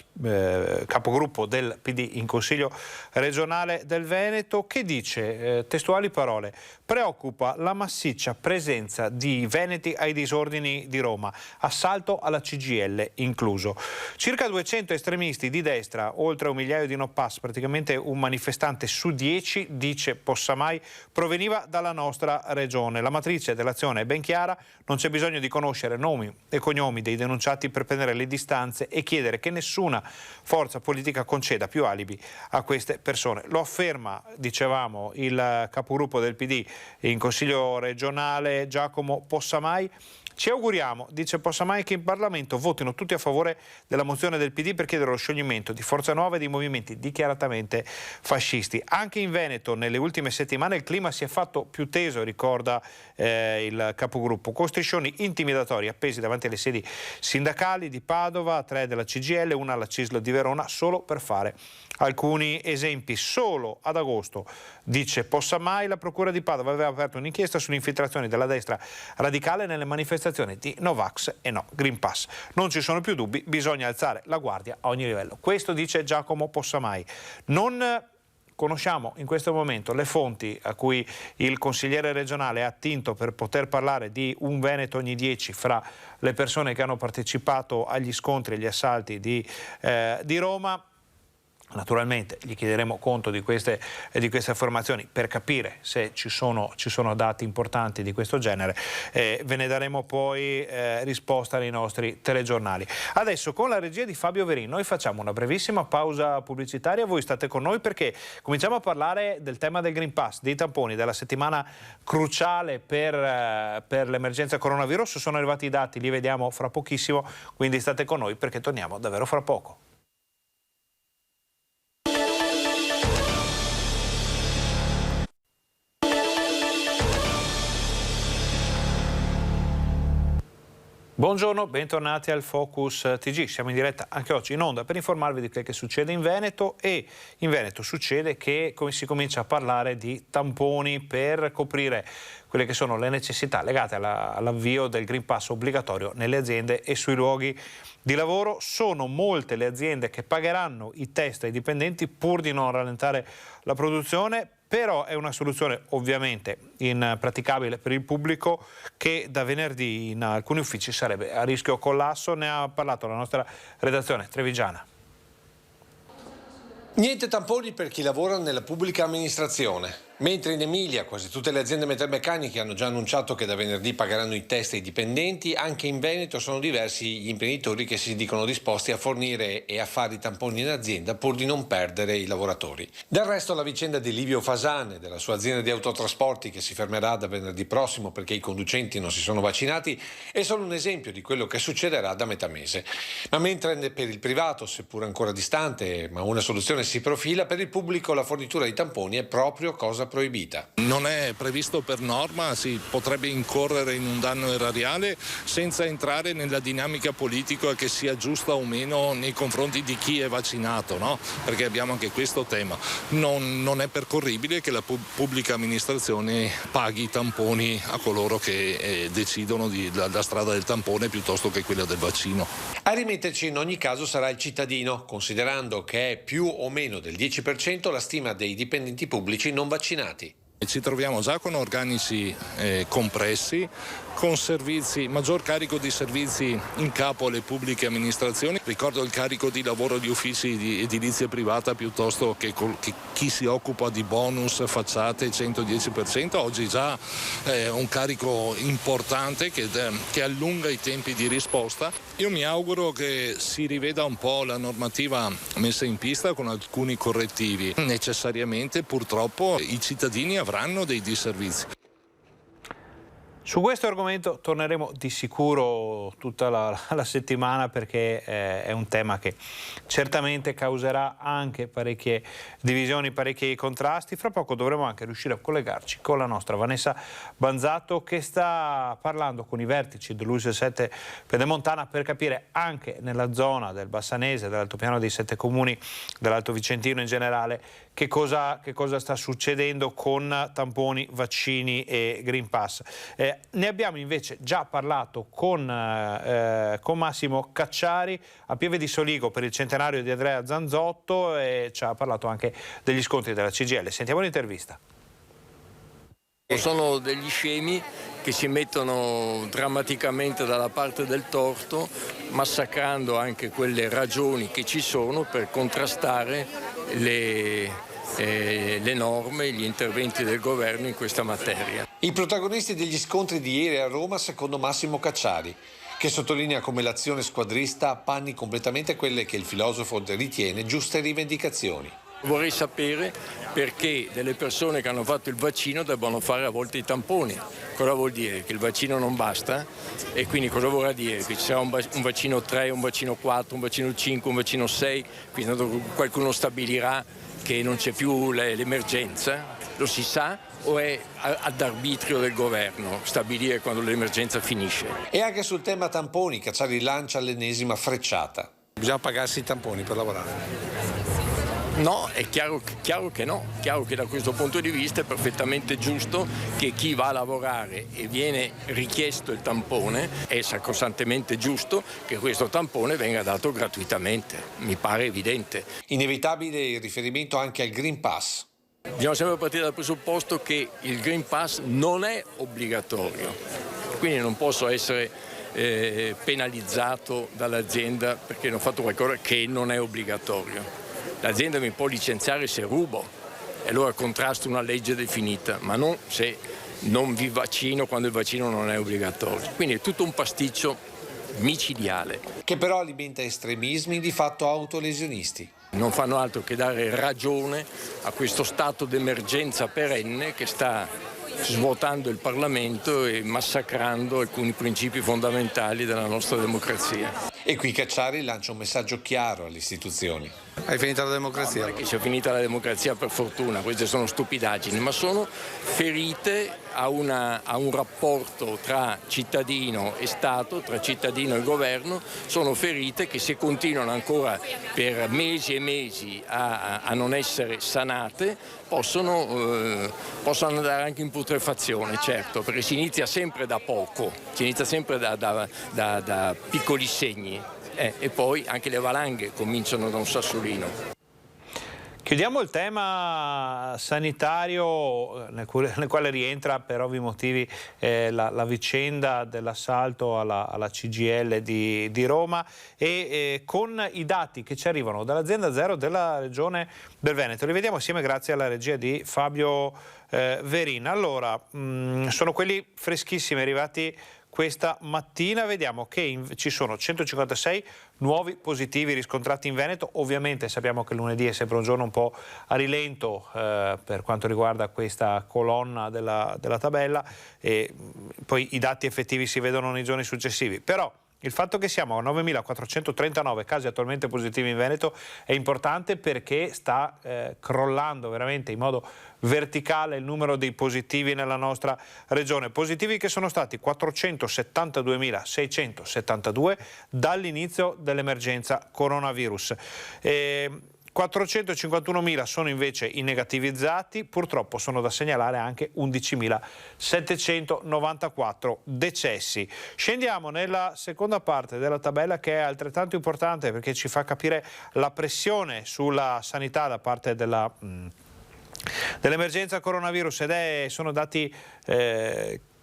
capogruppo del PD in Consiglio regionale del Veneto, che dice, testuali parole: preoccupa la massiccia presenza di veneti ai disordini di Roma, assalto alla CGIL incluso. Circa 200 estremisti di destra, oltre 1 migliaio di no pass, praticamente un manifestante su 10, dice Possamai, proveniva dalla nostra regione. La matrice dell'azione è ben chiara: non c'è bisogno di conoscere nomi e cognomi dei denunciati per prendere le distanze e chiedere che nessuna forza politica conceda più alibi a queste persone. Lo afferma, dicevamo, il capogruppo del PD in Consiglio regionale Giacomo Possamai. Ci auguriamo, dice Possamai, che in Parlamento votino tutti a favore della mozione del PD per chiedere lo scioglimento di Forza Nuova e di movimenti dichiaratamente fascisti. Anche in Veneto nelle ultime settimane il clima si è fatto più teso, ricorda il capogruppo, con striscioni intimidatori appesi davanti alle sedi sindacali di Padova, 3 della CGIL, una alla CISL di Verona, solo per fare alcuni esempi. Solo ad agosto, dice Possamai, la Procura di Padova aveva aperto un'inchiesta sulle infiltrazioni della destra radicale nelle manifestazioni di Novax e no Green Pass. Non ci sono più dubbi, bisogna alzare la guardia a ogni livello. Questo dice Giacomo Possamai. Non conosciamo in questo momento le fonti a cui il consigliere regionale ha attinto per poter parlare di un Veneto ogni 10 fra le persone che hanno partecipato agli scontri e agli assalti di Roma. Naturalmente gli chiederemo conto di queste affermazioni per capire se ci sono dati importanti di questo genere. Ve ne daremo poi risposta nei nostri telegiornali. Adesso con la regia di Fabio Verin noi facciamo una brevissima pausa pubblicitaria. Voi state con noi perché cominciamo a parlare del tema del Green Pass, dei tamponi, della settimana cruciale per l'emergenza coronavirus. Sono arrivati i dati, li vediamo fra pochissimo, quindi state con noi perché torniamo davvero fra poco. Buongiorno, bentornati al Focus TG. Siamo in diretta anche oggi in onda per informarvi di quel che succede in Veneto, e in Veneto succede che si comincia a parlare di tamponi per coprire quelle che sono le necessità legate all'avvio del Green Pass obbligatorio nelle aziende e sui luoghi di lavoro. Sono molte le aziende che pagheranno i test ai dipendenti pur di non rallentare la produzione. Però è una soluzione ovviamente impraticabile per il pubblico, che da venerdì in alcuni uffici sarebbe a rischio collasso. Ne ha parlato la nostra redazione trevigiana. Niente tamponi per chi lavora nella pubblica amministrazione. Mentre in Emilia quasi tutte le aziende metalmeccaniche hanno già annunciato che da venerdì pagheranno i test ai dipendenti, anche in Veneto sono diversi gli imprenditori che si dicono disposti a fornire e a fare i tamponi in azienda pur di non perdere i lavoratori. Del resto la vicenda di Livio Fasane, della sua azienda di autotrasporti che si fermerà da venerdì prossimo perché i conducenti non si sono vaccinati, è solo un esempio di quello che succederà da metà mese. Ma mentre per il privato, seppur ancora distante, ma una soluzione si profila, per il pubblico la fornitura di tamponi è proprio cosa proibita. Non è previsto per norma, si potrebbe incorrere in un danno erariale senza entrare nella dinamica politica che sia giusta o meno nei confronti di chi è vaccinato, no? Perché abbiamo anche questo tema. Non è percorribile che la pubblica amministrazione paghi i tamponi a coloro che decidono la strada del tampone piuttosto che quella del vaccino. A rimetterci in ogni caso sarà il cittadino, considerando che è più o meno del 10% la stima dei dipendenti pubblici non vaccinati. Ci troviamo già con organici compressi, con servizi, maggior carico di servizi in capo alle pubbliche amministrazioni. Ricordo il carico di lavoro di uffici di edilizia privata piuttosto che chi si occupa di bonus, facciate, 110%. Oggi già un carico importante che allunga i tempi di risposta. Io mi auguro che si riveda un po' la normativa messa in pista con alcuni correttivi. Necessariamente, purtroppo, i cittadini avranno dei disservizi. Su questo argomento torneremo di sicuro tutta la settimana, perché è un tema che certamente causerà anche parecchie divisioni, parecchi contrasti. Fra poco dovremo anche riuscire a collegarci con la nostra Vanessa Banzatto, che sta parlando con i vertici dell'UISL Pedemontana per capire anche nella zona del Bassanese, dell'altopiano dei 7 comuni, dell'Alto Vicentino in generale, che cosa sta succedendo con tamponi, vaccini e Green Pass. Ne abbiamo invece già parlato con Massimo Cacciari a Pieve di Soligo per il centenario di Andrea Zanzotto, e ci ha parlato anche degli scontri della CGIL. Sentiamo l'intervista. Sono degli scemi che si mettono drammaticamente dalla parte del torto, massacrando anche quelle ragioni che ci sono per contrastare le norme, gli interventi del governo in questa materia. I protagonisti degli scontri di ieri a Roma secondo Massimo Cacciari, che sottolinea come l'azione squadrista appanni completamente quelle che il filosofo ritiene giuste rivendicazioni. Vorrei sapere perché delle persone che hanno fatto il vaccino debbano fare a volte i tamponi. Cosa vuol dire? Che il vaccino non basta? E quindi cosa vorrà dire? Che ci sarà un vaccino 3, un vaccino 4, un vaccino 5, un vaccino 6, quindi qualcuno stabilirà che non c'è più l'emergenza? Lo si sa? O è ad arbitrio del governo stabilire quando l'emergenza finisce? E anche sul tema tamponi Cacciari lancia l'ennesima frecciata. Bisogna pagarsi i tamponi per lavorare. No, è chiaro che no, chiaro che da questo punto di vista è perfettamente giusto che chi va a lavorare e viene richiesto il tampone, è sacrosantemente giusto che questo tampone venga dato gratuitamente, mi pare evidente. Inevitabile il riferimento anche al Green Pass. Bisogna sempre partire dal presupposto che il Green Pass non è obbligatorio, quindi non posso essere penalizzato dall'azienda perché non ho fatto qualcosa che non è obbligatorio. L'azienda mi può licenziare se rubo e allora contrasto una legge definita, ma non se non vi vaccino quando il vaccino non è obbligatorio. Quindi è tutto un pasticcio micidiale. Che però alimenta estremismi di fatto autolesionisti. Non fanno altro che dare ragione a questo stato d'emergenza perenne che sta svuotando il Parlamento e massacrando alcuni principi fondamentali della nostra democrazia. E qui Cacciari lancia un messaggio chiaro alle istituzioni. È finita la democrazia? Non è che sia finita la democrazia per fortuna, queste sono stupidaggini, ma sono ferite a un rapporto tra cittadino e Stato, tra cittadino e governo, sono ferite che se continuano ancora per mesi e mesi a non essere sanate possono andare anche in putrefazione, certo, perché si inizia sempre da poco, si inizia sempre da piccoli segni. E poi anche le valanghe cominciano da un sassolino. Chiudiamo il tema sanitario nel quale rientra per ovvi motivi la vicenda dell'assalto alla CGIL di Roma e con i dati che ci arrivano dall'azienda Zero della Regione del Veneto. Li vediamo assieme grazie alla regia di Fabio Verin. Allora, sono quelli freschissimi arrivati questa mattina. Vediamo che ci sono 156 nuovi positivi riscontrati in Veneto. Ovviamente sappiamo che lunedì è sempre un giorno un po' a rilento per quanto riguarda questa colonna della tabella e poi i dati effettivi si vedono nei giorni successivi. Però il fatto che siamo a 9.439 casi attualmente positivi in Veneto è importante perché sta crollando veramente in modo verticale il numero dei positivi nella nostra regione. Positivi che sono stati 472.672 dall'inizio dell'emergenza coronavirus. 451.000 sono invece i negativizzati, purtroppo sono da segnalare anche 11.794 decessi. Scendiamo nella seconda parte della tabella che è altrettanto importante perché ci fa capire la pressione sulla sanità da parte dell'emergenza coronavirus sono dati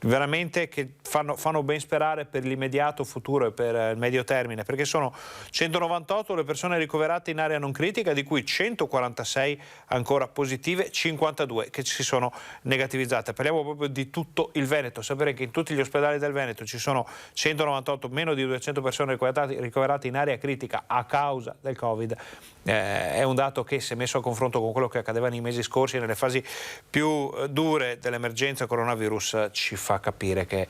veramente che fanno ben sperare per l'immediato futuro e per il medio termine, perché sono 198 le persone ricoverate in area non critica, di cui 146 ancora positive, 52 che si sono negativizzate. Parliamo proprio di tutto il Veneto. Sapere che in tutti gli ospedali del Veneto ci sono 198, meno di 200 persone ricoverate in area critica a causa del Covid, è un dato che, se messo a confronto con quello che accadeva nei mesi scorsi, nelle fasi più dure dell'emergenza coronavirus, ci fa capire che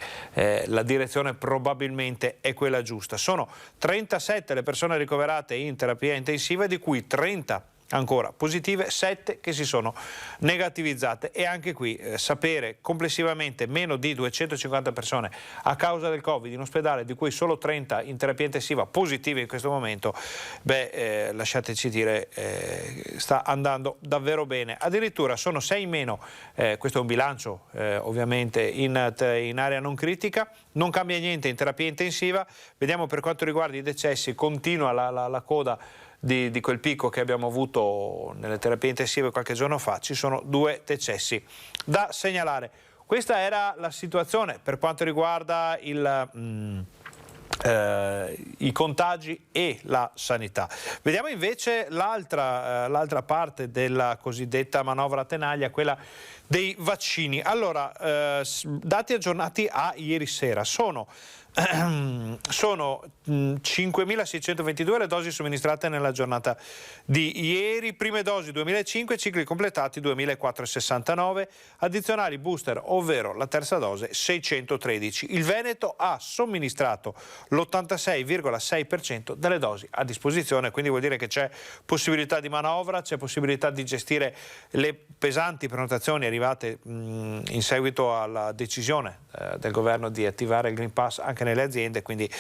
la direzione probabilmente è quella giusta. Sono 37 le persone ricoverate in terapia intensiva, di cui 30 ancora positive, 7 che si sono negativizzate, e anche qui sapere complessivamente meno di 250 persone a causa del Covid in ospedale, di cui solo 30 in terapia intensiva positive in questo momento, lasciateci dire, sta andando davvero bene. Addirittura sono 6 in meno, questo è un bilancio ovviamente in area non critica, non cambia niente in terapia intensiva. Vediamo per quanto riguarda i decessi, continua la coda di quel picco che abbiamo avuto nelle terapie intensive qualche giorno fa. Ci sono 2 decessi da segnalare. Questa era la situazione per quanto riguarda i contagi e la sanità. Vediamo invece l'altra parte della cosiddetta manovra tenaglia, quella dei vaccini. Allora, dati aggiornati a ieri sera, sono 5.622 le dosi somministrate nella giornata di ieri, prime dosi 2005, cicli completati 2.469, addizionali booster, ovvero la terza dose 613. Il Veneto ha somministrato l'86,6% delle dosi a disposizione, quindi vuol dire che c'è possibilità di manovra, c'è possibilità di gestire le pesanti prenotazioni arrivate in seguito alla decisione del governo di attivare il Green Pass anche nelle aziende, quindi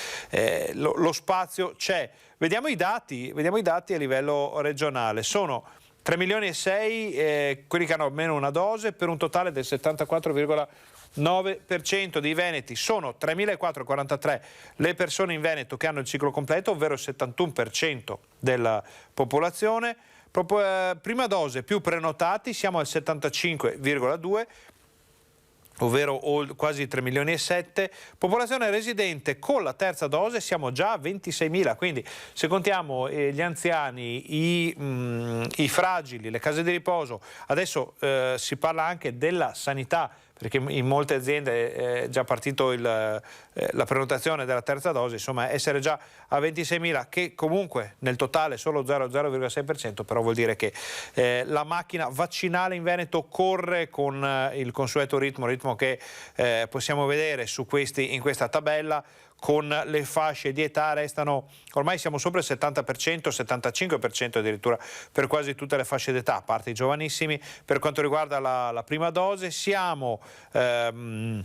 lo spazio c'è. Vediamo i dati a livello regionale. Sono 3.600.000 quelli che hanno almeno una dose, per un totale del 74,9% dei veneti. Sono 3.443 le persone in Veneto che hanno il ciclo completo, ovvero il 71% della popolazione. Prima dose più prenotati, siamo al 75,2%, ovvero quasi 3.7 milioni. Popolazione residente con la terza dose siamo già a 26.000, quindi se contiamo gli anziani, i fragili, le case di riposo, adesso si parla anche della sanità, perché in molte aziende è già partito la prenotazione della terza dose, insomma essere già a 26.000, che comunque nel totale solo 0,6%, però vuol dire che la macchina vaccinale in Veneto corre con il consueto ritmo che possiamo vedere in questa tabella. Con le fasce di età restano, ormai siamo sopra il 70%, 75% addirittura per quasi tutte le fasce d'età, a parte i giovanissimi. Per quanto riguarda la prima dose siamo sopra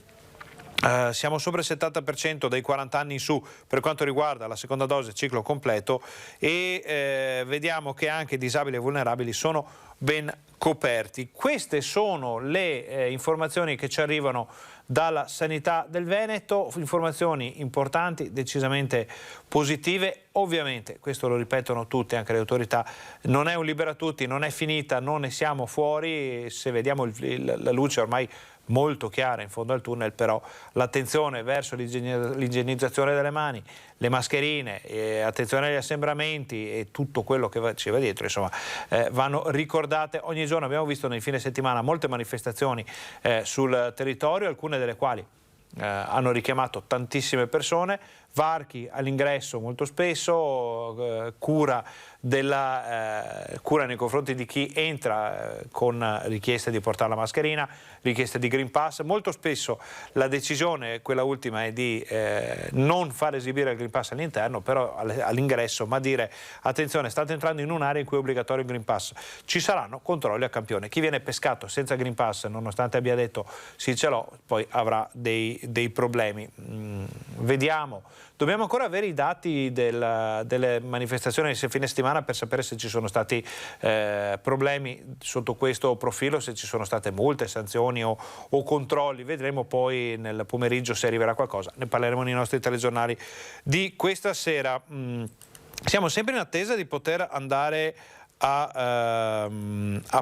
il 70% dai 40 anni in su per quanto riguarda la seconda dose ciclo completo, e vediamo che anche disabili e vulnerabili sono ben coperti. Queste sono le informazioni che ci arrivano dalla sanità del Veneto, informazioni importanti, decisamente positive. Ovviamente, questo lo ripetono tutti, anche le autorità, non è un libera tutti, non è finita, non ne siamo fuori. Se vediamo la luce ormai molto chiara in fondo al tunnel, però l'attenzione verso l'igienizzazione delle mani, le mascherine, attenzione agli assembramenti e tutto quello che ci va dietro, insomma, vanno ricordate ogni giorno. Abbiamo visto nel fine settimana molte manifestazioni sul territorio, alcune delle quali hanno richiamato tantissime persone, varchi all'ingresso molto spesso, cura nei confronti di chi entra con richieste di portare la mascherina, richieste di Green Pass. Molto spesso la decisione, quella ultima, è di non far esibire il Green Pass all'interno, però all'ingresso, ma dire attenzione, state entrando in un'area in cui è obbligatorio il Green Pass. Ci saranno controlli a campione. Chi viene pescato senza Green Pass, nonostante abbia detto sì ce l'ho, poi avrà dei problemi. Vediamo. Dobbiamo ancora avere i dati delle manifestazioni di fine settimana per sapere se ci sono stati problemi sotto questo profilo, se ci sono state multe, sanzioni o controlli. Vedremo poi nel pomeriggio se arriverà qualcosa. Ne parleremo nei nostri telegiornali di questa sera. Siamo sempre in attesa di poter andare a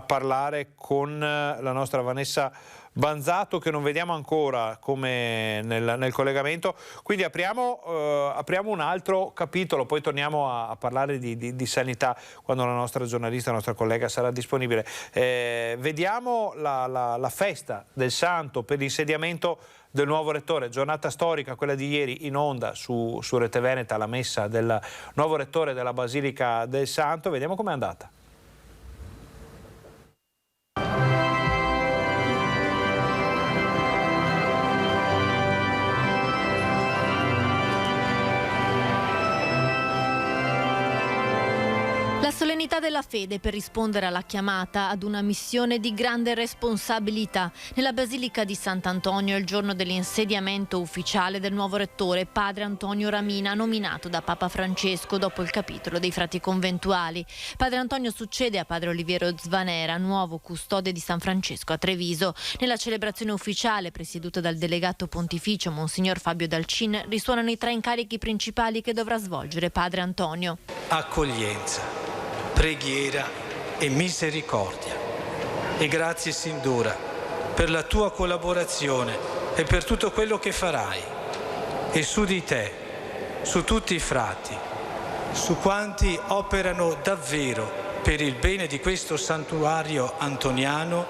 parlare con la nostra Vanessa Banzato, che non vediamo ancora come nel collegamento, quindi apriamo un altro capitolo, poi torniamo a parlare di sanità quando la nostra giornalista, la nostra collega sarà disponibile. Vediamo la festa del Santo per l'insediamento del nuovo rettore, giornata storica quella di ieri in onda su Rete Veneta, la messa del nuovo rettore della Basilica del Santo. Vediamo com'è andata. La solennità della fede per rispondere alla chiamata ad una missione di grande responsabilità. Nella Basilica di Sant'Antonio, il giorno dell'insediamento ufficiale del nuovo rettore, padre Antonio Ramina, nominato da Papa Francesco dopo il capitolo dei frati conventuali. Padre Antonio succede a padre Oliviero Zvanera, nuovo custode di San Francesco a Treviso. Nella celebrazione ufficiale, presieduta dal delegato pontificio Monsignor Fabio Dalcin, risuonano i 3 incarichi principali che dovrà svolgere padre Antonio. Accoglienza, preghiera e misericordia. E grazie Sindura per la tua collaborazione e per tutto quello che farai. E su di te, su tutti i frati, su quanti operano davvero per il bene di questo santuario antoniano,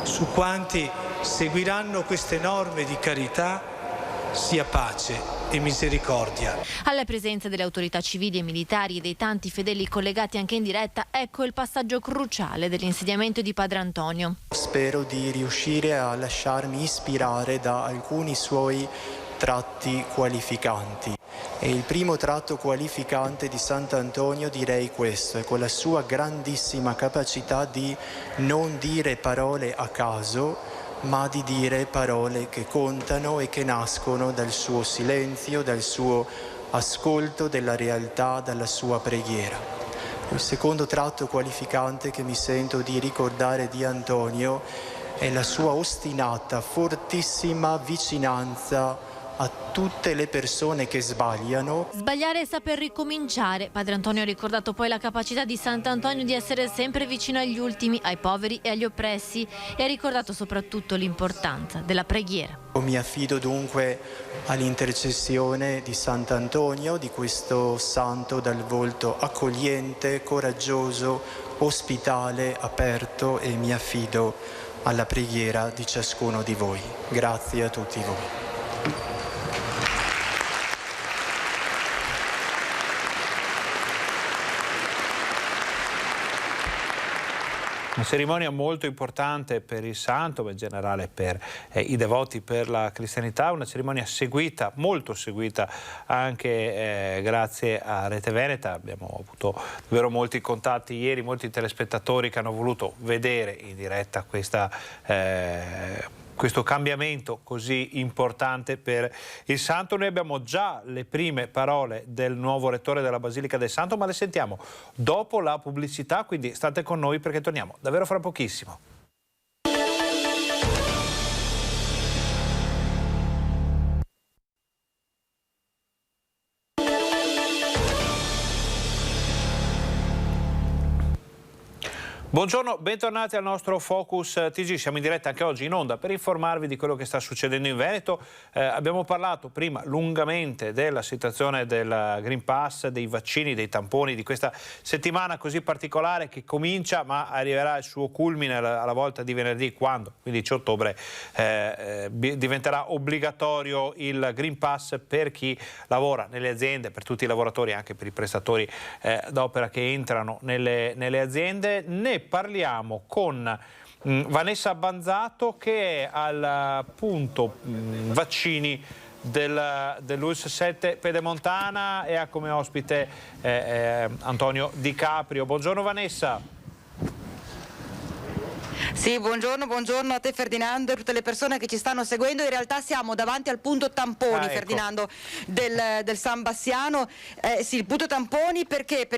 su quanti seguiranno queste norme di carità sia pace e misericordia. Alla presenza delle autorità civili e militari e dei tanti fedeli collegati anche in diretta, ecco il passaggio cruciale dell'insediamento di Padre Antonio. Spero di riuscire a lasciarmi ispirare da alcuni suoi tratti qualificanti. E il primo tratto qualificante di Sant'Antonio direi questo, è con la sua grandissima capacità di non dire parole a caso, ma di dire parole che contano e che nascono dal suo silenzio, dal suo ascolto della realtà, dalla sua preghiera. Il secondo tratto qualificante che mi sento di ricordare di Antonio è la sua ostinata, fortissima vicinanza a tutte le persone che sbagliano. Sbagliare e saper ricominciare. Padre Antonio ha ricordato poi la capacità di Sant'Antonio di essere sempre vicino agli ultimi, ai poveri e agli oppressi, e ha ricordato soprattutto l'importanza della preghiera. Mi affido dunque all'intercessione di Sant'Antonio, di questo santo dal volto accogliente, coraggioso, ospitale, aperto, e mi affido alla preghiera di ciascuno di voi. Grazie a tutti voi. Una cerimonia molto importante per il santo, ma in generale per i devoti, per la cristianità, una cerimonia seguita, molto seguita anche grazie a Rete Veneta. Abbiamo avuto davvero molti contatti ieri, molti telespettatori che hanno voluto vedere in diretta questo cambiamento così importante per il santo. Noi abbiamo già le prime parole del nuovo rettore della Basilica del Santo, ma le sentiamo dopo la pubblicità, quindi state con noi perché torniamo davvero fra pochissimo. Buongiorno, bentornati al nostro Focus TG. Siamo in diretta anche oggi in onda per informarvi di quello che sta succedendo in Veneto. Abbiamo parlato prima lungamente della situazione del Green Pass, dei vaccini, dei tamponi, di questa settimana così particolare che comincia ma arriverà al suo culmine alla volta di venerdì, quando, 15 ottobre, diventerà obbligatorio il Green Pass per chi lavora nelle aziende, per tutti i lavoratori, anche per i prestatori d'opera che entrano nelle aziende. Ne parliamo con Vanessa Banzato, che è al punto vaccini dell'ULSS 7 Pedemontana, e ha come ospite Antonio Di Caprio. Buongiorno Vanessa. Sì, buongiorno a te Ferdinando e a tutte le persone che ci stanno seguendo. In realtà siamo davanti al punto tamponi, ecco. Ferdinando, del San Bassiano. Sì, il punto tamponi perché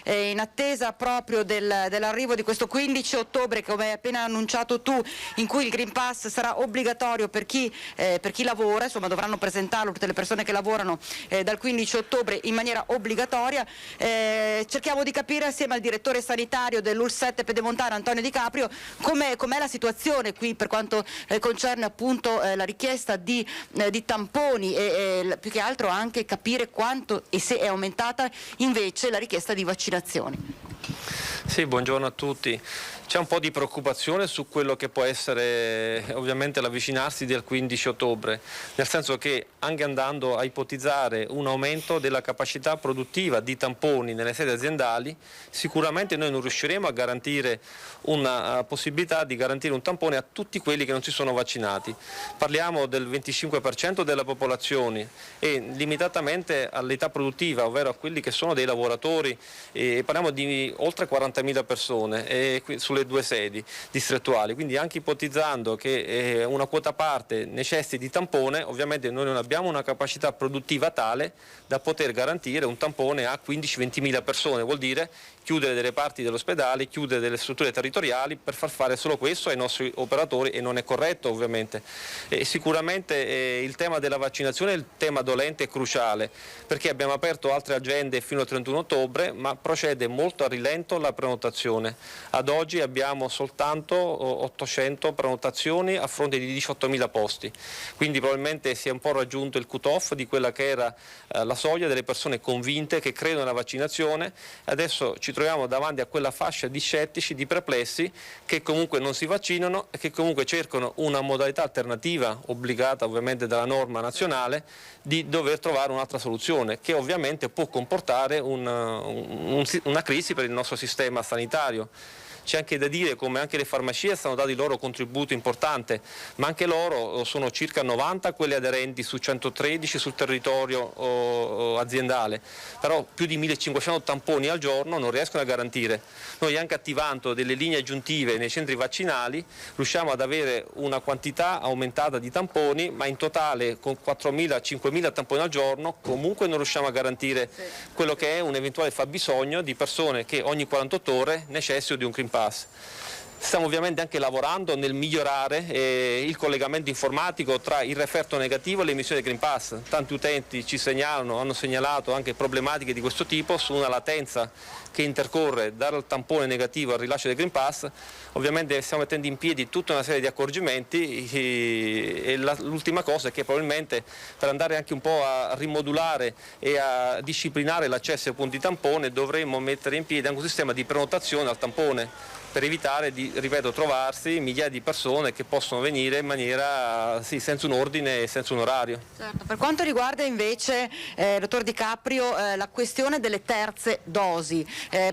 in attesa proprio dell'arrivo di questo 15 ottobre, come hai appena annunciato tu, in cui il Green Pass sarà obbligatorio per chi lavora, insomma dovranno presentarlo tutte le persone che lavorano dal 15 ottobre in maniera obbligatoria. Cerchiamo di capire assieme al direttore sanitario dell'ULSS 7 Pedemontana, Antonio Di Caprio, com'è la situazione qui per quanto concerne appunto la richiesta di tamponi e più che altro anche capire quanto e se è aumentata invece la richiesta di vaccinazioni. Sì, buongiorno a tutti. C'è un po' di preoccupazione su quello che può essere ovviamente l'avvicinarsi del 15 ottobre, nel senso che anche andando a ipotizzare un aumento della capacità produttiva di tamponi nelle sedi aziendali, sicuramente noi non riusciremo a garantire una possibilità di garantire un tampone a tutti quelli che non si sono vaccinati. Parliamo del 25% della popolazione e limitatamente all'età produttiva, ovvero a quelli che sono dei lavoratori, e parliamo di oltre 40.000 persone sulle due sedi distrettuali, quindi anche ipotizzando che una quota parte necessiti di tampone, ovviamente noi non abbiamo una capacità produttiva tale da poter garantire un tampone a 15-20.000 persone, vuol dire chiudere delle parti dell'ospedale, chiudere delle strutture territoriali per far fare solo questo ai nostri operatori, e non è corretto ovviamente. Sicuramente il tema della vaccinazione è il tema dolente e cruciale, perché abbiamo aperto altre agende fino al 31 ottobre, ma procede molto a rilento lento la prenotazione. Ad oggi abbiamo soltanto 800 prenotazioni a fronte di 18.000 posti, quindi probabilmente si è un po' raggiunto il cut-off di quella che era la soglia delle persone convinte che credono nella vaccinazione. Adesso ci troviamo davanti a quella fascia di scettici, di perplessi, che comunque non si vaccinano e che comunque cercano una modalità alternativa, obbligata ovviamente dalla norma nazionale, di dover trovare un'altra soluzione, che ovviamente può comportare una crisi per il nostro sistema sanitario. C'è anche da dire come anche le farmacie stanno dando il loro contributo importante, ma anche loro sono circa 90 quelle aderenti su 113 sul territorio aziendale, però più di 1500 tamponi al giorno non riescono a garantire. Noi anche attivando delle linee aggiuntive nei centri vaccinali riusciamo ad avere una quantità aumentata di tamponi, ma in totale con 4.000-5.000 tamponi al giorno comunque non riusciamo a garantire quello che è un eventuale fabbisogno di persone che ogni 48 ore necessitano di un Green Pass. Stiamo ovviamente anche lavorando nel migliorare il collegamento informatico tra il referto negativo e l'emissione del Green Pass. Tanti utenti ci segnalano, hanno segnalato anche problematiche di questo tipo su una latenza che intercorre dal tampone negativo al rilascio del Green Pass. Ovviamente stiamo mettendo in piedi tutta una serie di accorgimenti e l'ultima cosa è che probabilmente per andare anche un po' a rimodulare e a disciplinare l'accesso ai punti tampone dovremmo mettere in piedi anche un sistema di prenotazione al tampone, per evitare di, ripeto, trovarsi migliaia di persone che possono venire in maniera senza un ordine e senza un orario. Certo. Per quanto riguarda invece, dottor Di Caprio, la questione delle terze dosi,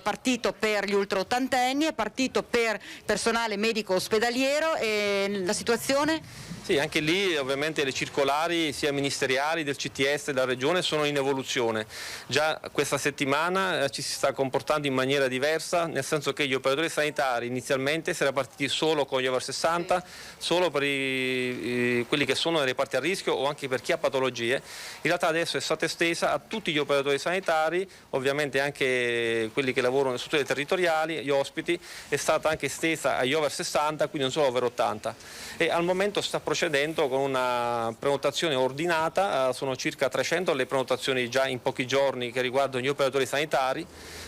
partito per gli ultraottantenni, è partito per personale medico ospedaliero, e la situazione? Sì, anche lì ovviamente le circolari sia ministeriali del CTS e della Regione sono in evoluzione. Già questa settimana ci si sta comportando in maniera diversa, nel senso che gli operatori sanitari inizialmente si era partiti solo con gli over 60, solo per quelli che sono nei reparti a rischio o anche per chi ha patologie. In realtà adesso è stata estesa a tutti gli operatori sanitari, ovviamente anche quelli che lavorano nelle strutture territoriali, gli ospiti, è stata anche estesa agli over 60, quindi non solo over 80. E al momento sta procedendo con una prenotazione ordinata, sono circa 300 le prenotazioni già in pochi giorni che riguardano gli operatori sanitari.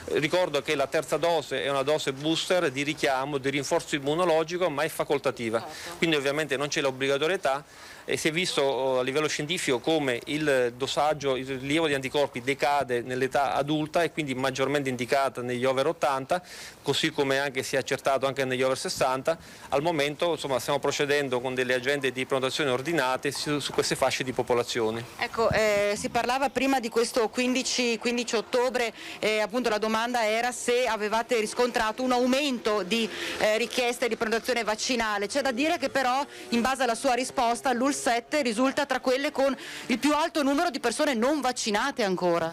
Ricordo che la terza dose è una dose booster di richiamo, di rinforzo immunologico, ma è facoltativa, quindi ovviamente non c'è l'obbligatorietà. E si è visto a livello scientifico come il dosaggio, il rilievo di anticorpi decade nell'età adulta e quindi maggiormente indicata negli over 80, così come anche si è accertato anche negli over 60. Al momento insomma, stiamo procedendo con delle agende di prenotazione ordinate su queste fasce di popolazioni. Ecco, si parlava prima di questo 15 ottobre, appunto la domanda era se avevate riscontrato un aumento di richieste di prenotazione vaccinale. C'è da dire che però in base alla sua risposta l'ULS 7 risulta tra quelle con il più alto numero di persone non vaccinate ancora.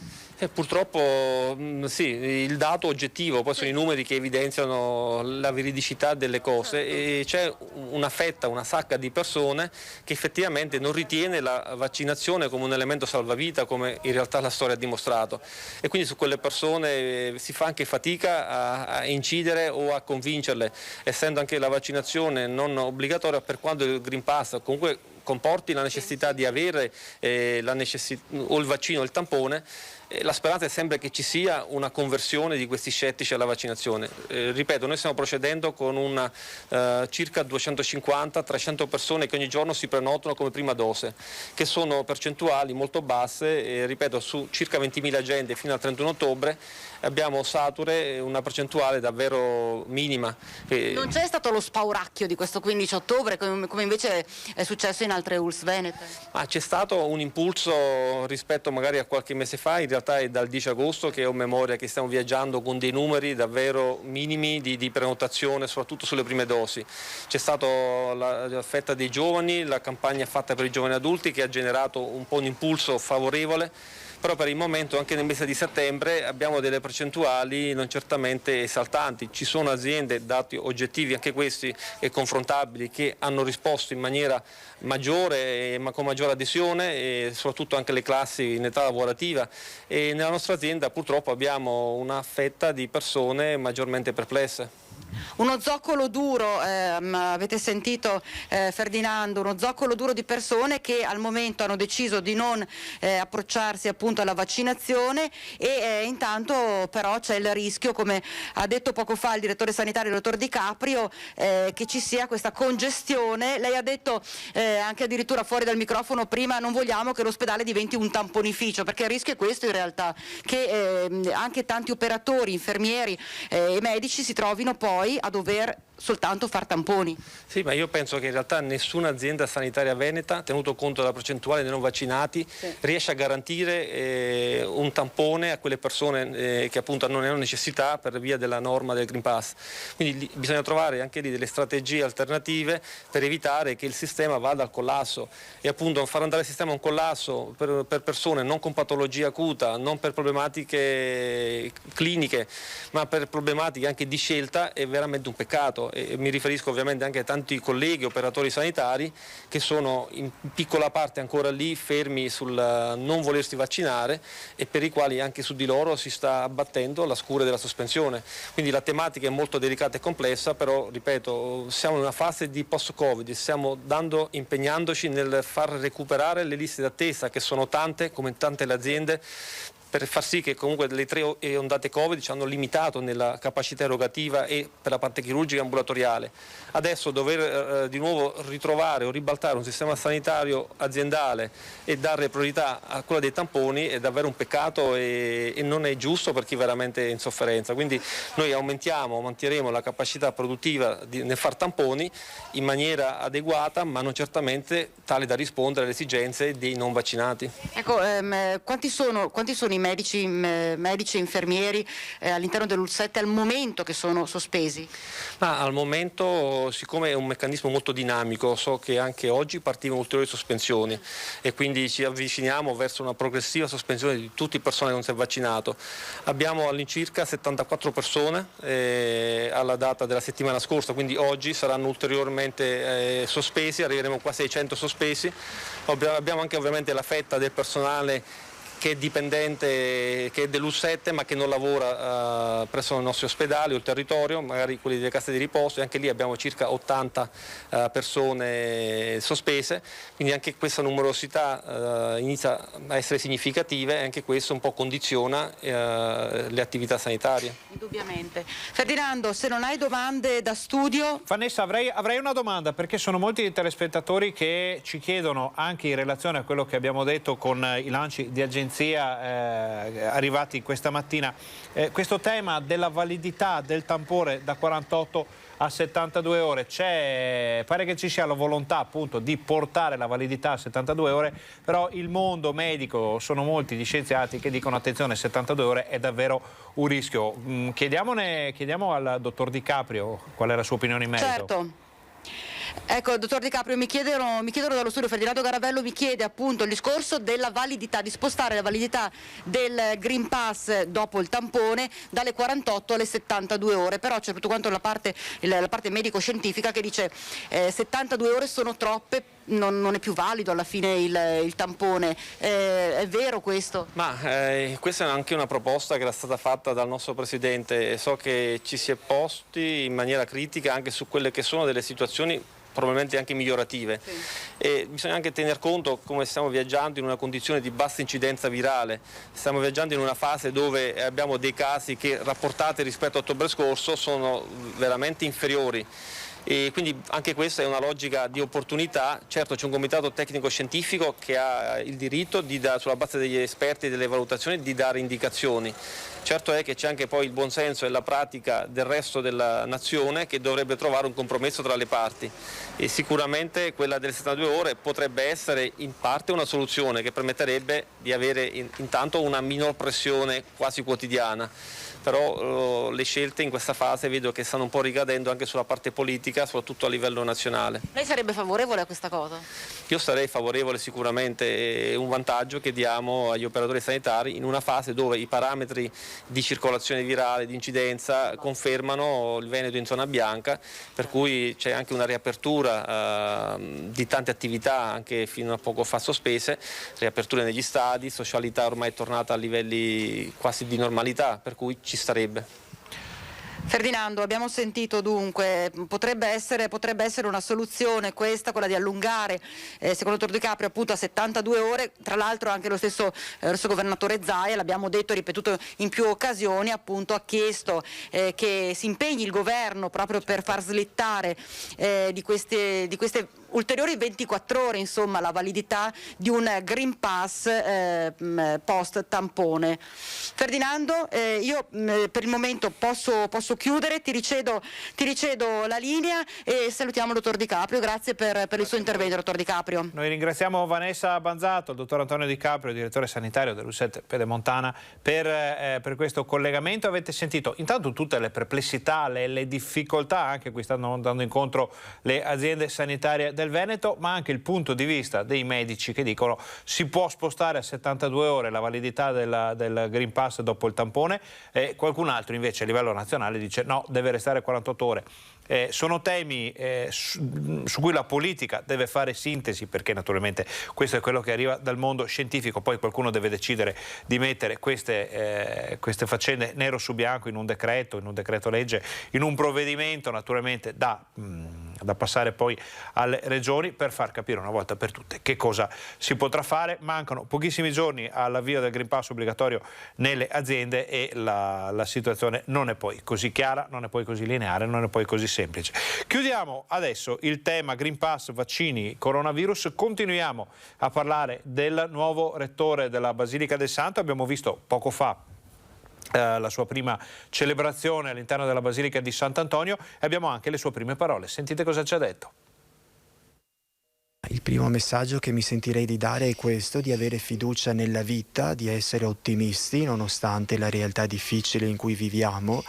Purtroppo sì, il dato oggettivo, poi sono i numeri che evidenziano la veridicità delle cose e c'è una fetta, una sacca di persone che effettivamente non ritiene la vaccinazione come un elemento salvavita, come in realtà la storia ha dimostrato, e quindi su quelle persone si fa anche fatica a incidere o a convincerle, essendo anche la vaccinazione non obbligatoria per quanto il Green Pass comunque comporti la necessità di avere o il vaccino o il tampone. La speranza è sempre che ci sia una conversione di questi scettici alla vaccinazione. Ripeto, noi stiamo procedendo con circa 250-300 persone che ogni giorno si prenotano come prima dose, che sono percentuali molto basse, ripeto, su circa 20.000 agende fino al 31 ottobre abbiamo sature una percentuale davvero minima. Non c'è stato lo spauracchio di questo 15 ottobre come invece è successo in altre ULSS venete? C'è stato un impulso rispetto magari a qualche mese fa, in realtà è dal 10 agosto che ho memoria che stiamo viaggiando con dei numeri davvero minimi di prenotazione, soprattutto sulle prime dosi. C'è stata la fetta dei giovani, la campagna fatta per i giovani adulti che ha generato un po' un impulso favorevole, però per il momento anche nel mese di settembre abbiamo delle percentuali non certamente esaltanti. Ci sono aziende, dati oggettivi anche questi e confrontabili, che hanno risposto in maniera maggiore ma con maggiore adesione, e soprattutto anche le classi in età lavorativa, e nella nostra azienda purtroppo abbiamo una fetta di persone maggiormente perplesse. Uno zoccolo duro, avete sentito Ferdinando, uno zoccolo duro di persone che al momento hanno deciso di non approcciarsi appunto alla vaccinazione e intanto però c'è il rischio, come ha detto poco fa il direttore sanitario, il dottor Di Caprio, che ci sia questa congestione. Lei ha detto anche addirittura fuori dal microfono prima: non vogliamo che l'ospedale diventi un tamponificio, perché il rischio è questo in realtà, che anche tanti operatori, infermieri e medici si trovino poi a dover soltanto far tamponi. Sì, ma io penso che in realtà nessuna azienda sanitaria veneta, tenuto conto della percentuale dei non vaccinati, riesce a garantire un tampone a quelle persone che appunto non ne hanno necessità per via della norma del Green Pass. Quindi bisogna trovare anche lì delle strategie alternative per evitare che il sistema vada al collasso, e appunto far andare il sistema a un collasso per persone non con patologia acuta, non per problematiche cliniche, ma per problematiche anche di scelta, è veramente un peccato. E mi riferisco ovviamente anche a tanti colleghi operatori sanitari che sono in piccola parte ancora lì fermi sul non volersi vaccinare, e per i quali anche su di loro si sta abbattendo la scure della sospensione. Quindi la tematica è molto delicata e complessa, però ripeto, siamo in una fase di post-Covid, stiamo impegnandoci nel far recuperare le liste d'attesa, che sono tante come tante le aziende, per far sì che comunque le 3 ondate Covid ci hanno limitato nella capacità erogativa e per la parte chirurgica e ambulatoriale. Adesso dover di nuovo ritrovare o ribaltare un sistema sanitario aziendale e dare priorità a quella dei tamponi è davvero un peccato e non è giusto per chi veramente è in sofferenza. Quindi noi manterremo la capacità produttiva nel far tamponi in maniera adeguata, ma non certamente tale da rispondere alle esigenze dei non vaccinati. Ecco, quanti sono i medici e infermieri all'interno dell'UL7 al momento che sono sospesi? Al momento, siccome è un meccanismo molto dinamico, so che anche oggi partivano ulteriori sospensioni e quindi ci avviciniamo verso una progressiva sospensione di tutte le persone che non si è vaccinato. Abbiamo all'incirca 74 persone alla data della settimana scorsa, quindi oggi saranno ulteriormente sospesi, arriveremo quasi ai 100 sospesi. Abbiamo anche ovviamente la fetta del personale che è dipendente, che è dell'U7 ma che non lavora presso i nostri ospedali o il territorio, magari quelli delle casse di riposo, e anche lì abbiamo circa 80 persone sospese, quindi anche questa numerosità inizia a essere significativa e anche questo un po' condiziona le attività sanitarie. Indubbiamente. Ferdinando, se non hai domande da studio... Vanessa, avrei una domanda, perché sono molti i telespettatori che ci chiedono, anche in relazione a quello che abbiamo detto con i lanci di agenzia arrivati questa mattina, questo tema della validità del tampone da 48 a 72 ore. Pare che ci sia la volontà appunto di portare la validità a 72 ore, però il mondo medico, sono molti gli scienziati che dicono attenzione, 72 ore è davvero un rischio. Chiediamo al dottor Di Caprio qual è la sua opinione in merito. Certo. Ecco, dottor Di Caprio, mi chiedono dallo studio, Ferdinando Garavello mi chiede appunto il discorso della validità, di spostare la validità del Green Pass dopo il tampone dalle 48 alle 72 ore, però c'è tutto quanto la parte medico-scientifica che dice 72 ore sono troppe, non è più valido alla fine il tampone. È vero questo? Ma questa è anche una proposta che era stata fatta dal nostro Presidente. So che ci si è posti in maniera critica anche su quelle che sono delle situazioni probabilmente anche migliorative. Sì. E bisogna anche tener conto come stiamo viaggiando in una condizione di bassa incidenza virale, stiamo viaggiando in una fase dove abbiamo dei casi che rapportati rispetto a ottobre scorso sono veramente inferiori. E quindi anche questa è una logica di opportunità. Certo, c'è un comitato tecnico scientifico che ha il diritto sulla base degli esperti e delle valutazioni di dare indicazioni. Certo è che c'è anche poi il buonsenso e la pratica del resto della nazione che dovrebbe trovare un compromesso tra le parti, e sicuramente quella delle 72 ore potrebbe essere in parte una soluzione che permetterebbe di avere intanto una minor pressione quasi quotidiana. Però le scelte in questa fase vedo che stanno un po' ricadendo anche sulla parte politica, soprattutto a livello nazionale. Lei sarebbe favorevole a questa cosa? Io sarei favorevole sicuramente, è un vantaggio che diamo agli operatori sanitari in una fase dove i parametri di circolazione virale, di incidenza confermano il Veneto in zona bianca, per cui c'è anche una riapertura di tante attività anche fino a poco fa sospese, riaperture negli stadi, socialità ormai tornata a livelli quasi di normalità, per cui ci starebbe. Ferdinando, abbiamo sentito dunque, potrebbe essere una soluzione questa, quella di allungare, secondo il dottor Di Caprio, appunto a 72 ore, tra l'altro anche lo stesso governatore Zaia, l'abbiamo detto e ripetuto in più occasioni, appunto ha chiesto che si impegni il governo proprio per far slittare di queste ulteriori 24 ore, insomma, la validità di un Green Pass post tampone. Ferdinando, io per il momento posso chiudere, ti ricedo la linea e salutiamo il dottor Di Caprio. Grazie per il suo intervento, dottor Di Caprio. Noi ringraziamo Vanessa Banzato, il dottor Antonio Di Caprio, direttore sanitario dell'USET Pedemontana, per questo collegamento. Avete sentito intanto tutte le perplessità, le difficoltà anche cui stanno andando incontro le aziende sanitarie del Veneto, ma anche il punto di vista dei medici che dicono si può spostare a 72 ore la validità del Green Pass dopo il tampone, qualcun altro invece a livello nazionale dice no, deve restare 48 ore. Sono temi su cui la politica deve fare sintesi, perché naturalmente questo è quello che arriva dal mondo scientifico, poi qualcuno deve decidere di mettere queste faccende nero su bianco in un decreto legge, in un provvedimento naturalmente da passare poi alle regioni per far capire una volta per tutte che cosa si potrà fare. Mancano pochissimi giorni all'avvio del Green Pass obbligatorio nelle aziende e la situazione non è poi così chiara, non è poi così lineare, non è poi così semplice. Chiudiamo adesso il tema Green Pass, vaccini, coronavirus, continuiamo a parlare del nuovo rettore della Basilica del Santo. Abbiamo visto poco fa la sua prima celebrazione all'interno della Basilica di Sant'Antonio e abbiamo anche le sue prime parole. Sentite cosa ci ha detto. Il primo messaggio che mi sentirei di dare è questo, di avere fiducia nella vita, di essere ottimisti nonostante la realtà difficile in cui viviamo,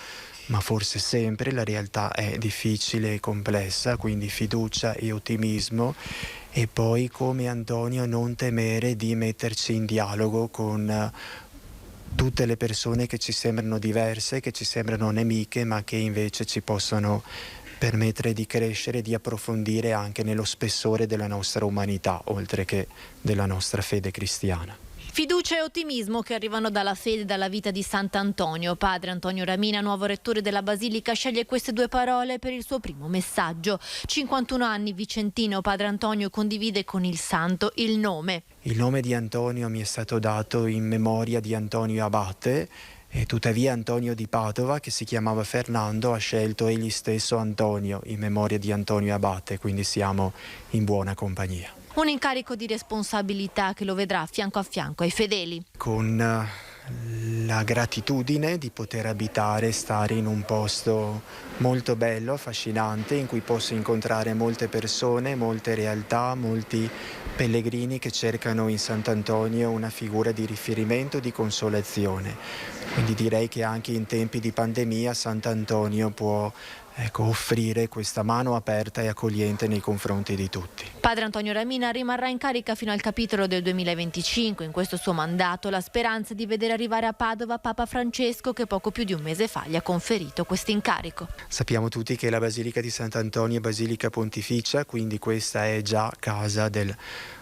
ma forse sempre la realtà è difficile e complessa, quindi fiducia e ottimismo, e poi come Antonio non temere di metterci in dialogo con tutte le persone che ci sembrano diverse, che ci sembrano nemiche, ma che invece ci possono permettere di crescere, di approfondire anche nello spessore della nostra umanità, oltre che della nostra fede cristiana. Fiducia e ottimismo che arrivano dalla fede e dalla vita di Sant'Antonio. Padre Antonio Ramina, nuovo rettore della Basilica, sceglie queste due parole per il suo primo messaggio. 51 anni vicentino, Padre Antonio condivide con il santo il nome. Il nome di Antonio mi è stato dato in memoria di Antonio Abate, e tuttavia Antonio di Padova, che si chiamava Fernando, ha scelto egli stesso Antonio in memoria di Antonio Abate, quindi siamo in buona compagnia. Un incarico di responsabilità che lo vedrà fianco a fianco ai fedeli. Con la gratitudine di poter abitare e stare in un posto molto bello, affascinante, in cui posso incontrare molte persone, molte realtà, molti pellegrini che cercano in Sant'Antonio una figura di riferimento, di consolazione. Quindi direi che anche in tempi di pandemia Sant'Antonio può offrire questa mano aperta e accogliente nei confronti di tutti. Padre Antonio Ramina rimarrà in carica fino al capitolo del 2025. In questo suo mandato la speranza di vedere arrivare a Padova Papa Francesco, che poco più di un mese fa gli ha conferito questo incarico. Sappiamo tutti che la Basilica di Sant'Antonio è Basilica Pontificia, quindi questa è già casa del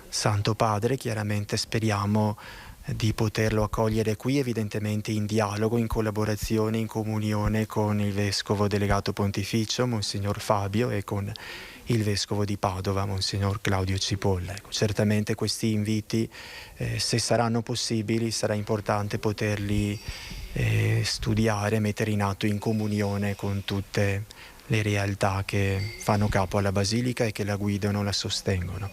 Santo Padre. Chiaramente speriamo di poterlo accogliere qui, evidentemente in dialogo, in collaborazione, in comunione con il Vescovo Delegato Pontificio, Monsignor Fabio, e con il Vescovo di Padova, Monsignor Claudio Cipolla. Certamente questi inviti, se saranno possibili, sarà importante poterli studiare, mettere in atto in comunione con tutte le realtà che fanno capo alla Basilica e che la guidano, la sostengono.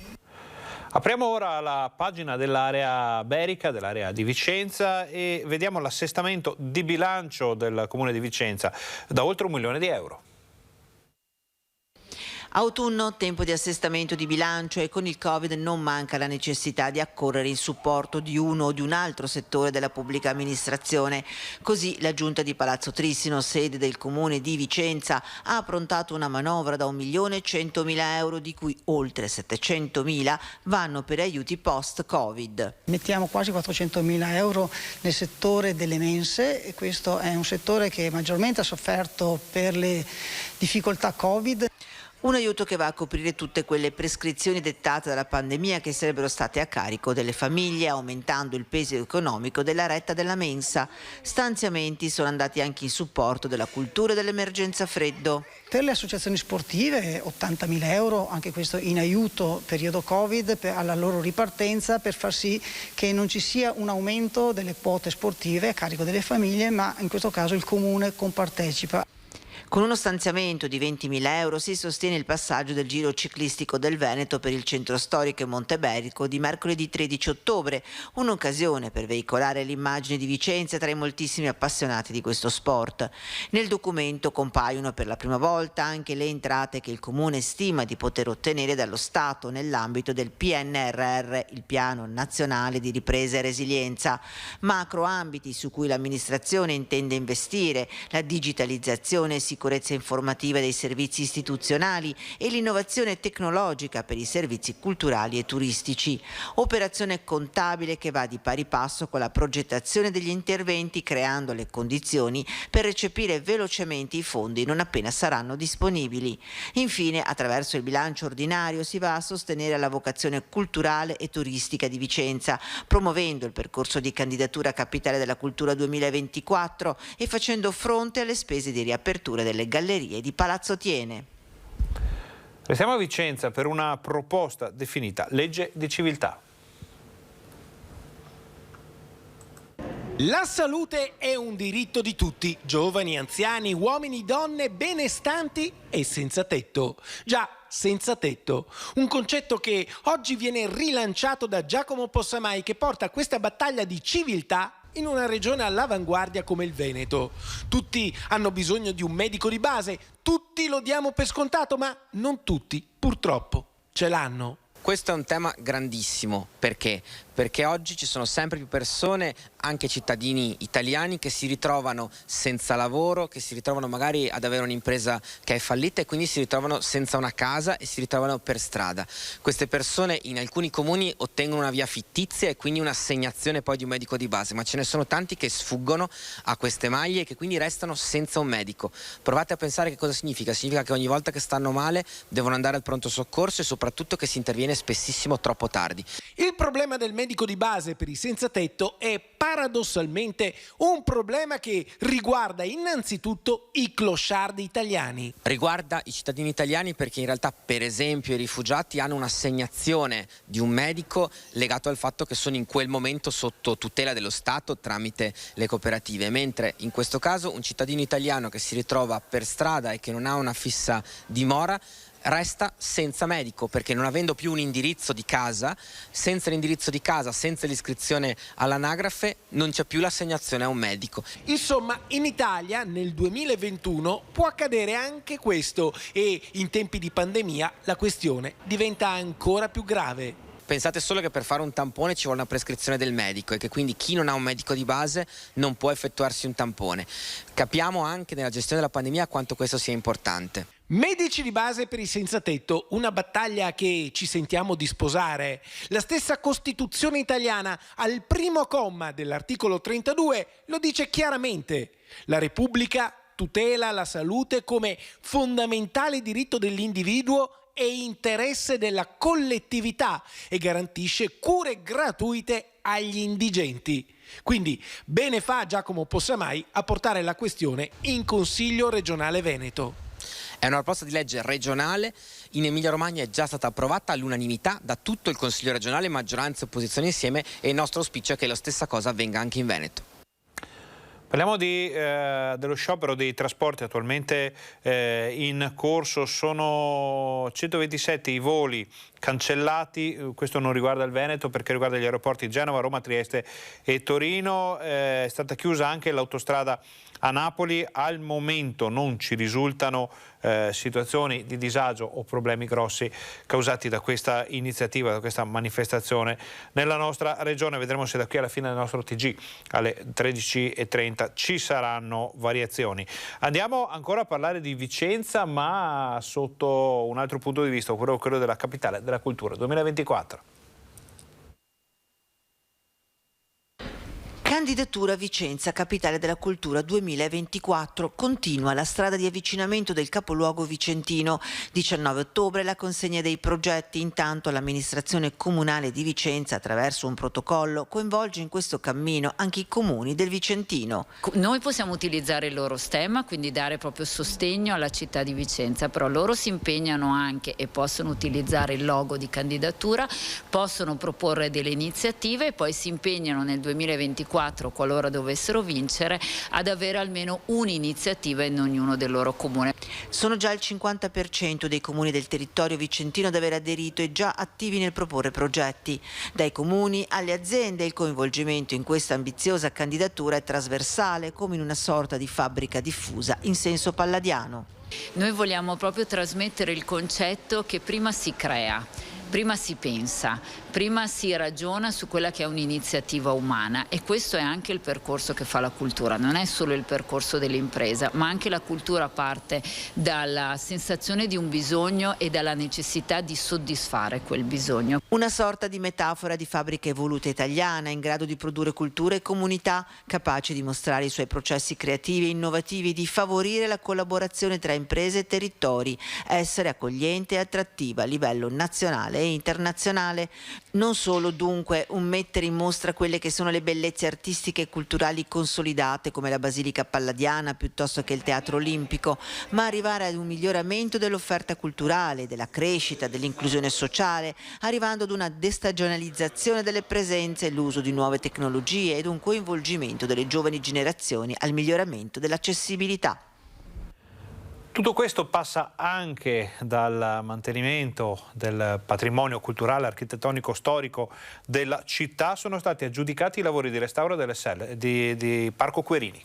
Apriamo ora la pagina dell'area berica, dell'area di Vicenza, e vediamo l'assestamento di bilancio del Comune di Vicenza da oltre €1 milione. Autunno, tempo di assestamento di bilancio, e con il Covid non manca la necessità di accorrere in supporto di uno o di un altro settore della pubblica amministrazione. Così la Giunta di Palazzo Trissino, sede del Comune di Vicenza, ha approntato una manovra da €1.100.000, di cui oltre 700.000 vanno per aiuti post-Covid. Mettiamo quasi €400.000 nel settore delle mense, e questo è un settore che maggiormente ha sofferto per le difficoltà Covid. Un aiuto che va a coprire tutte quelle prescrizioni dettate dalla pandemia che sarebbero state a carico delle famiglie, aumentando il peso economico della retta della mensa. Stanziamenti sono andati anche in supporto della cultura e dell'emergenza freddo. Per le associazioni sportive 80.000 euro, anche questo in aiuto periodo Covid alla loro ripartenza, per far sì che non ci sia un aumento delle quote sportive a carico delle famiglie, ma in questo caso il comune compartecipa. Con uno stanziamento di 20.000 euro si sostiene il passaggio del Giro ciclistico del Veneto per il centro storico e Monteberico di mercoledì 13 ottobre, un'occasione per veicolare l'immagine di Vicenza tra i moltissimi appassionati di questo sport. Nel documento compaiono per la prima volta anche le entrate che il Comune stima di poter ottenere dallo Stato nell'ambito del PNRR, il Piano Nazionale di Ripresa e Resilienza. Macro ambiti su cui l'amministrazione intende investire: la digitalizzazione e sicurezza informativa dei servizi istituzionali e l'innovazione tecnologica per i servizi culturali e turistici. Operazione contabile che va di pari passo con la progettazione degli interventi, creando le condizioni per recepire velocemente i fondi non appena saranno disponibili. Infine, attraverso il bilancio ordinario si va a sostenere la vocazione culturale e turistica di Vicenza, promuovendo il percorso di candidatura a Capitale della Cultura 2024 e facendo fronte alle spese di riapertura delle gallerie di Palazzo Thiene. Restiamo a Vicenza per una proposta definita legge di civiltà. La salute è un diritto di tutti, giovani, anziani, uomini, donne, benestanti e senza tetto. Già, senza tetto, un concetto che oggi viene rilanciato da Giacomo Possamai, che porta questa battaglia di civiltà in una regione all'avanguardia come il Veneto. Tutti hanno bisogno di un medico di base, tutti lo diamo per scontato, ma non tutti, purtroppo, ce l'hanno. Questo è un tema grandissimo, perché? Perché oggi ci sono sempre più persone, anche cittadini italiani, che si ritrovano senza lavoro, che si ritrovano magari ad avere un'impresa che è fallita e quindi si ritrovano senza una casa e si ritrovano per strada. Queste persone in alcuni comuni ottengono una via fittizia e quindi un'assegnazione poi di un medico di base, ma ce ne sono tanti che sfuggono a queste maglie e che quindi restano senza un medico. Provate a pensare che cosa significa. Significa che ogni volta che stanno male devono andare al pronto soccorso e soprattutto che si interviene spessissimo troppo tardi. Il problema del medico di base per i senza tetto è paradossalmente un problema che riguarda innanzitutto i clochardi italiani. Riguarda i cittadini italiani perché in realtà, per esempio, i rifugiati hanno un'assegnazione di un medico legato al fatto che sono in quel momento sotto tutela dello Stato tramite le cooperative, mentre in questo caso un cittadino italiano che si ritrova per strada e che non ha una fissa dimora resta senza medico, perché non avendo più un indirizzo di casa, senza l'indirizzo di casa, senza l'iscrizione all'anagrafe, non c'è più l'assegnazione a un medico. Insomma, in Italia nel 2021 può accadere anche questo e in tempi di pandemia la questione diventa ancora più grave. Pensate solo che per fare un tampone ci vuole una prescrizione del medico e che quindi chi non ha un medico di base non può effettuarsi un tampone. Capiamo anche nella gestione della pandemia quanto questo sia importante. Medici di base per i senza tetto, una battaglia che ci sentiamo di sposare. La stessa Costituzione italiana, al primo comma dell'articolo 32, lo dice chiaramente. La Repubblica tutela la salute come fondamentale diritto dell'individuo e interesse della collettività e garantisce cure gratuite agli indigenti. Quindi bene fa Giacomo Possamai a portare la questione in Consiglio regionale Veneto. È una proposta di legge regionale, in Emilia-Romagna è già stata approvata all'unanimità da tutto il Consiglio regionale, maggioranza e opposizione insieme, e il nostro auspicio è che la stessa cosa avvenga anche in Veneto. Parliamo dello sciopero dei trasporti attualmente in corso. Sono 127 i voli cancellati, questo non riguarda il Veneto perché riguarda gli aeroporti di Genova, Roma, Trieste e Torino. È stata chiusa anche l'autostrada a Napoli. Al momento non ci risultano situazioni di disagio o problemi grossi causati da questa iniziativa, da questa manifestazione nella nostra regione. Vedremo se da qui alla fine del nostro TG alle 13:30 ci saranno variazioni. Andiamo ancora a parlare di Vicenza, ma sotto un altro punto di vista, quello della capitale della cultura 2024. Candidatura Vicenza, capitale della cultura 2024. Continua la strada di avvicinamento del capoluogo vicentino. 19 ottobre la consegna dei progetti. Intanto l'amministrazione comunale di Vicenza, attraverso un protocollo, coinvolge in questo cammino anche i comuni del Vicentino. Noi possiamo utilizzare il loro stemma, quindi dare proprio sostegno alla città di Vicenza, però loro si impegnano anche e possono utilizzare il logo di candidatura, possono proporre delle iniziative e poi si impegnano nel 2024, qualora dovessero vincere, ad avere almeno un'iniziativa in ognuno del loro comune. Sono già il 50% dei comuni del territorio vicentino ad aver aderito e già attivi nel proporre progetti. Dai comuni alle aziende il coinvolgimento in questa ambiziosa candidatura è trasversale, come in una sorta di fabbrica diffusa in senso palladiano. Noi vogliamo proprio trasmettere il concetto che prima si crea, prima si pensa, prima si ragiona su quella che è un'iniziativa umana, e questo è anche il percorso che fa la cultura. Non è solo il percorso dell'impresa, ma anche la cultura parte dalla sensazione di un bisogno e dalla necessità di soddisfare quel bisogno. Una sorta di metafora di fabbrica evoluta italiana, in grado di produrre cultura e comunità, capace di mostrare i suoi processi creativi e innovativi, di favorire la collaborazione tra imprese e territori, essere accogliente e attrattiva a livello nazionale e internazionale. Non solo dunque un mettere in mostra quelle che sono le bellezze artistiche e culturali consolidate come la Basilica Palladiana piuttosto che il Teatro Olimpico, ma arrivare ad un miglioramento dell'offerta culturale, della crescita, dell'inclusione sociale, arrivando ad una destagionalizzazione delle presenze, l'uso di nuove tecnologie ed un coinvolgimento delle giovani generazioni al miglioramento dell'accessibilità. Tutto questo passa anche dal mantenimento del patrimonio culturale, architettonico, storico della città. Sono stati aggiudicati i lavori di restauro delle selle di Parco Querini.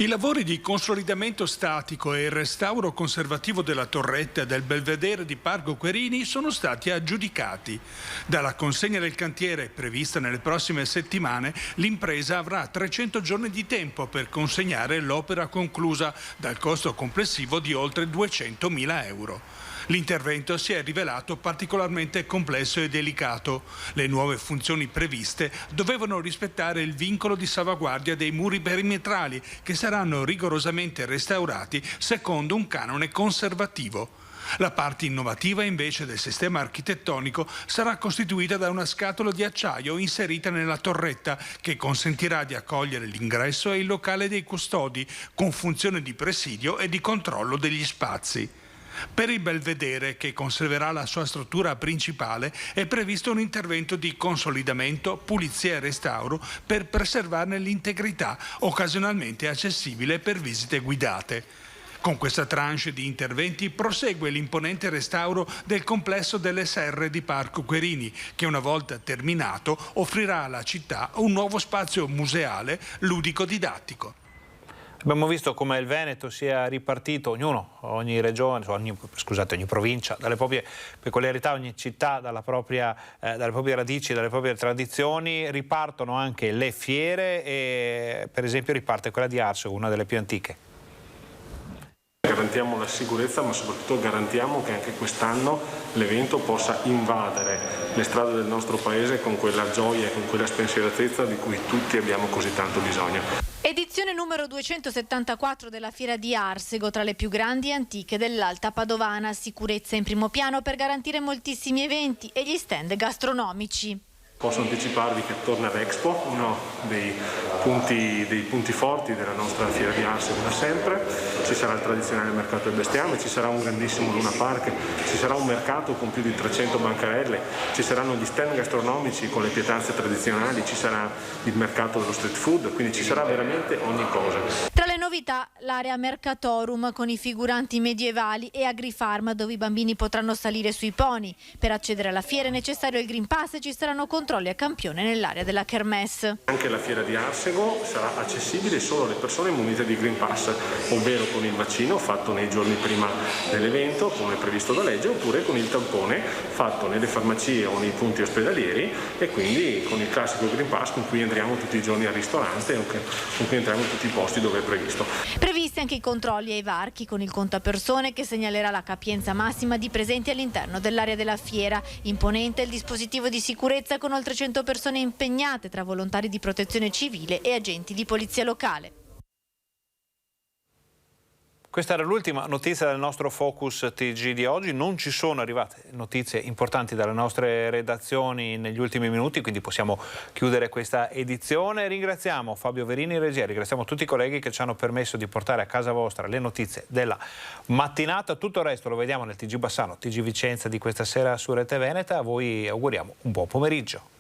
I lavori di consolidamento statico e il restauro conservativo della torretta del Belvedere di Parco Querini sono stati aggiudicati. Dalla consegna del cantiere, prevista nelle prossime settimane, l'impresa avrà 300 giorni di tempo per consegnare l'opera conclusa, dal costo complessivo di oltre 200.000 euro. L'intervento si è rivelato particolarmente complesso e delicato. Le nuove funzioni previste dovevano rispettare il vincolo di salvaguardia dei muri perimetrali, che saranno rigorosamente restaurati secondo un canone conservativo. La parte innovativa invece del sistema architettonico sarà costituita da una scatola di acciaio inserita nella torretta, che consentirà di accogliere l'ingresso e il locale dei custodi, con funzione di presidio e di controllo degli spazi. Per il Belvedere, che conserverà la sua struttura principale, è previsto un intervento di consolidamento, pulizia e restauro per preservarne l'integrità, occasionalmente accessibile per visite guidate. Con questa tranche di interventi prosegue l'imponente restauro del complesso delle serre di Parco Querini, che una volta terminato offrirà alla città un nuovo spazio museale ludico-didattico. Abbiamo visto come il Veneto sia ripartito, ogni regione, ogni provincia, dalle proprie peculiarità, ogni città dalle proprie radici, dalle proprie tradizioni. Ripartono anche le fiere e per esempio riparte quella di Arsego, una delle più antiche. Garantiamo la sicurezza, ma soprattutto garantiamo che anche quest'anno l'evento possa invadere le strade del nostro paese con quella gioia e con quella spensieratezza di cui tutti abbiamo così tanto bisogno. Edizione numero 274 della Fiera di Arsego, tra le più grandi e antiche dell'Alta Padovana. Sicurezza in primo piano per garantire moltissimi eventi e gli stand gastronomici. Posso anticiparvi che torna l'Expo, uno dei punti forti della nostra Fiera di Arsego da sempre. Ci sarà il tradizionale mercato del bestiame, ci sarà un grandissimo Luna Park, ci sarà un mercato con più di 300 bancarelle, ci saranno gli stand gastronomici con le pietanze tradizionali, ci sarà il mercato dello street food, quindi ci sarà veramente ogni cosa. Tra le novità l'area Mercatorum con i figuranti medievali e Agrifarm, dove i bambini potranno salire sui pony. Per accedere alla fiera è necessario il Green Pass e ci saranno controlli a campione nell'area della Kermesse. Anche la Fiera di Arsego sarà accessibile solo alle persone munite di Green Pass, ovvero con il vaccino fatto nei giorni prima dell'evento, come previsto da legge, oppure con il tampone fatto nelle farmacie o nei punti ospedalieri, e quindi con il classico Green Pass con cui entriamo tutti i giorni al ristorante o con cui entriamo in tutti i posti dove è previsto. Previste previsti anche i controlli ai varchi con il contapersone che segnalerà la capienza massima di presenti all'interno dell'area della fiera. Imponente il dispositivo di sicurezza con oltre 100 persone impegnate tra volontari di protezione civile e agenti di polizia locale. Questa era l'ultima notizia del nostro Focus TG di oggi. Non ci sono arrivate notizie importanti dalle nostre redazioni negli ultimi minuti, quindi possiamo chiudere questa edizione. Ringraziamo Fabio Verini in regia, ringraziamo tutti i colleghi che ci hanno permesso di portare a casa vostra le notizie della mattinata. Tutto il resto lo vediamo nel TG Bassano, TG Vicenza di questa sera su Rete Veneta. A voi auguriamo un buon pomeriggio.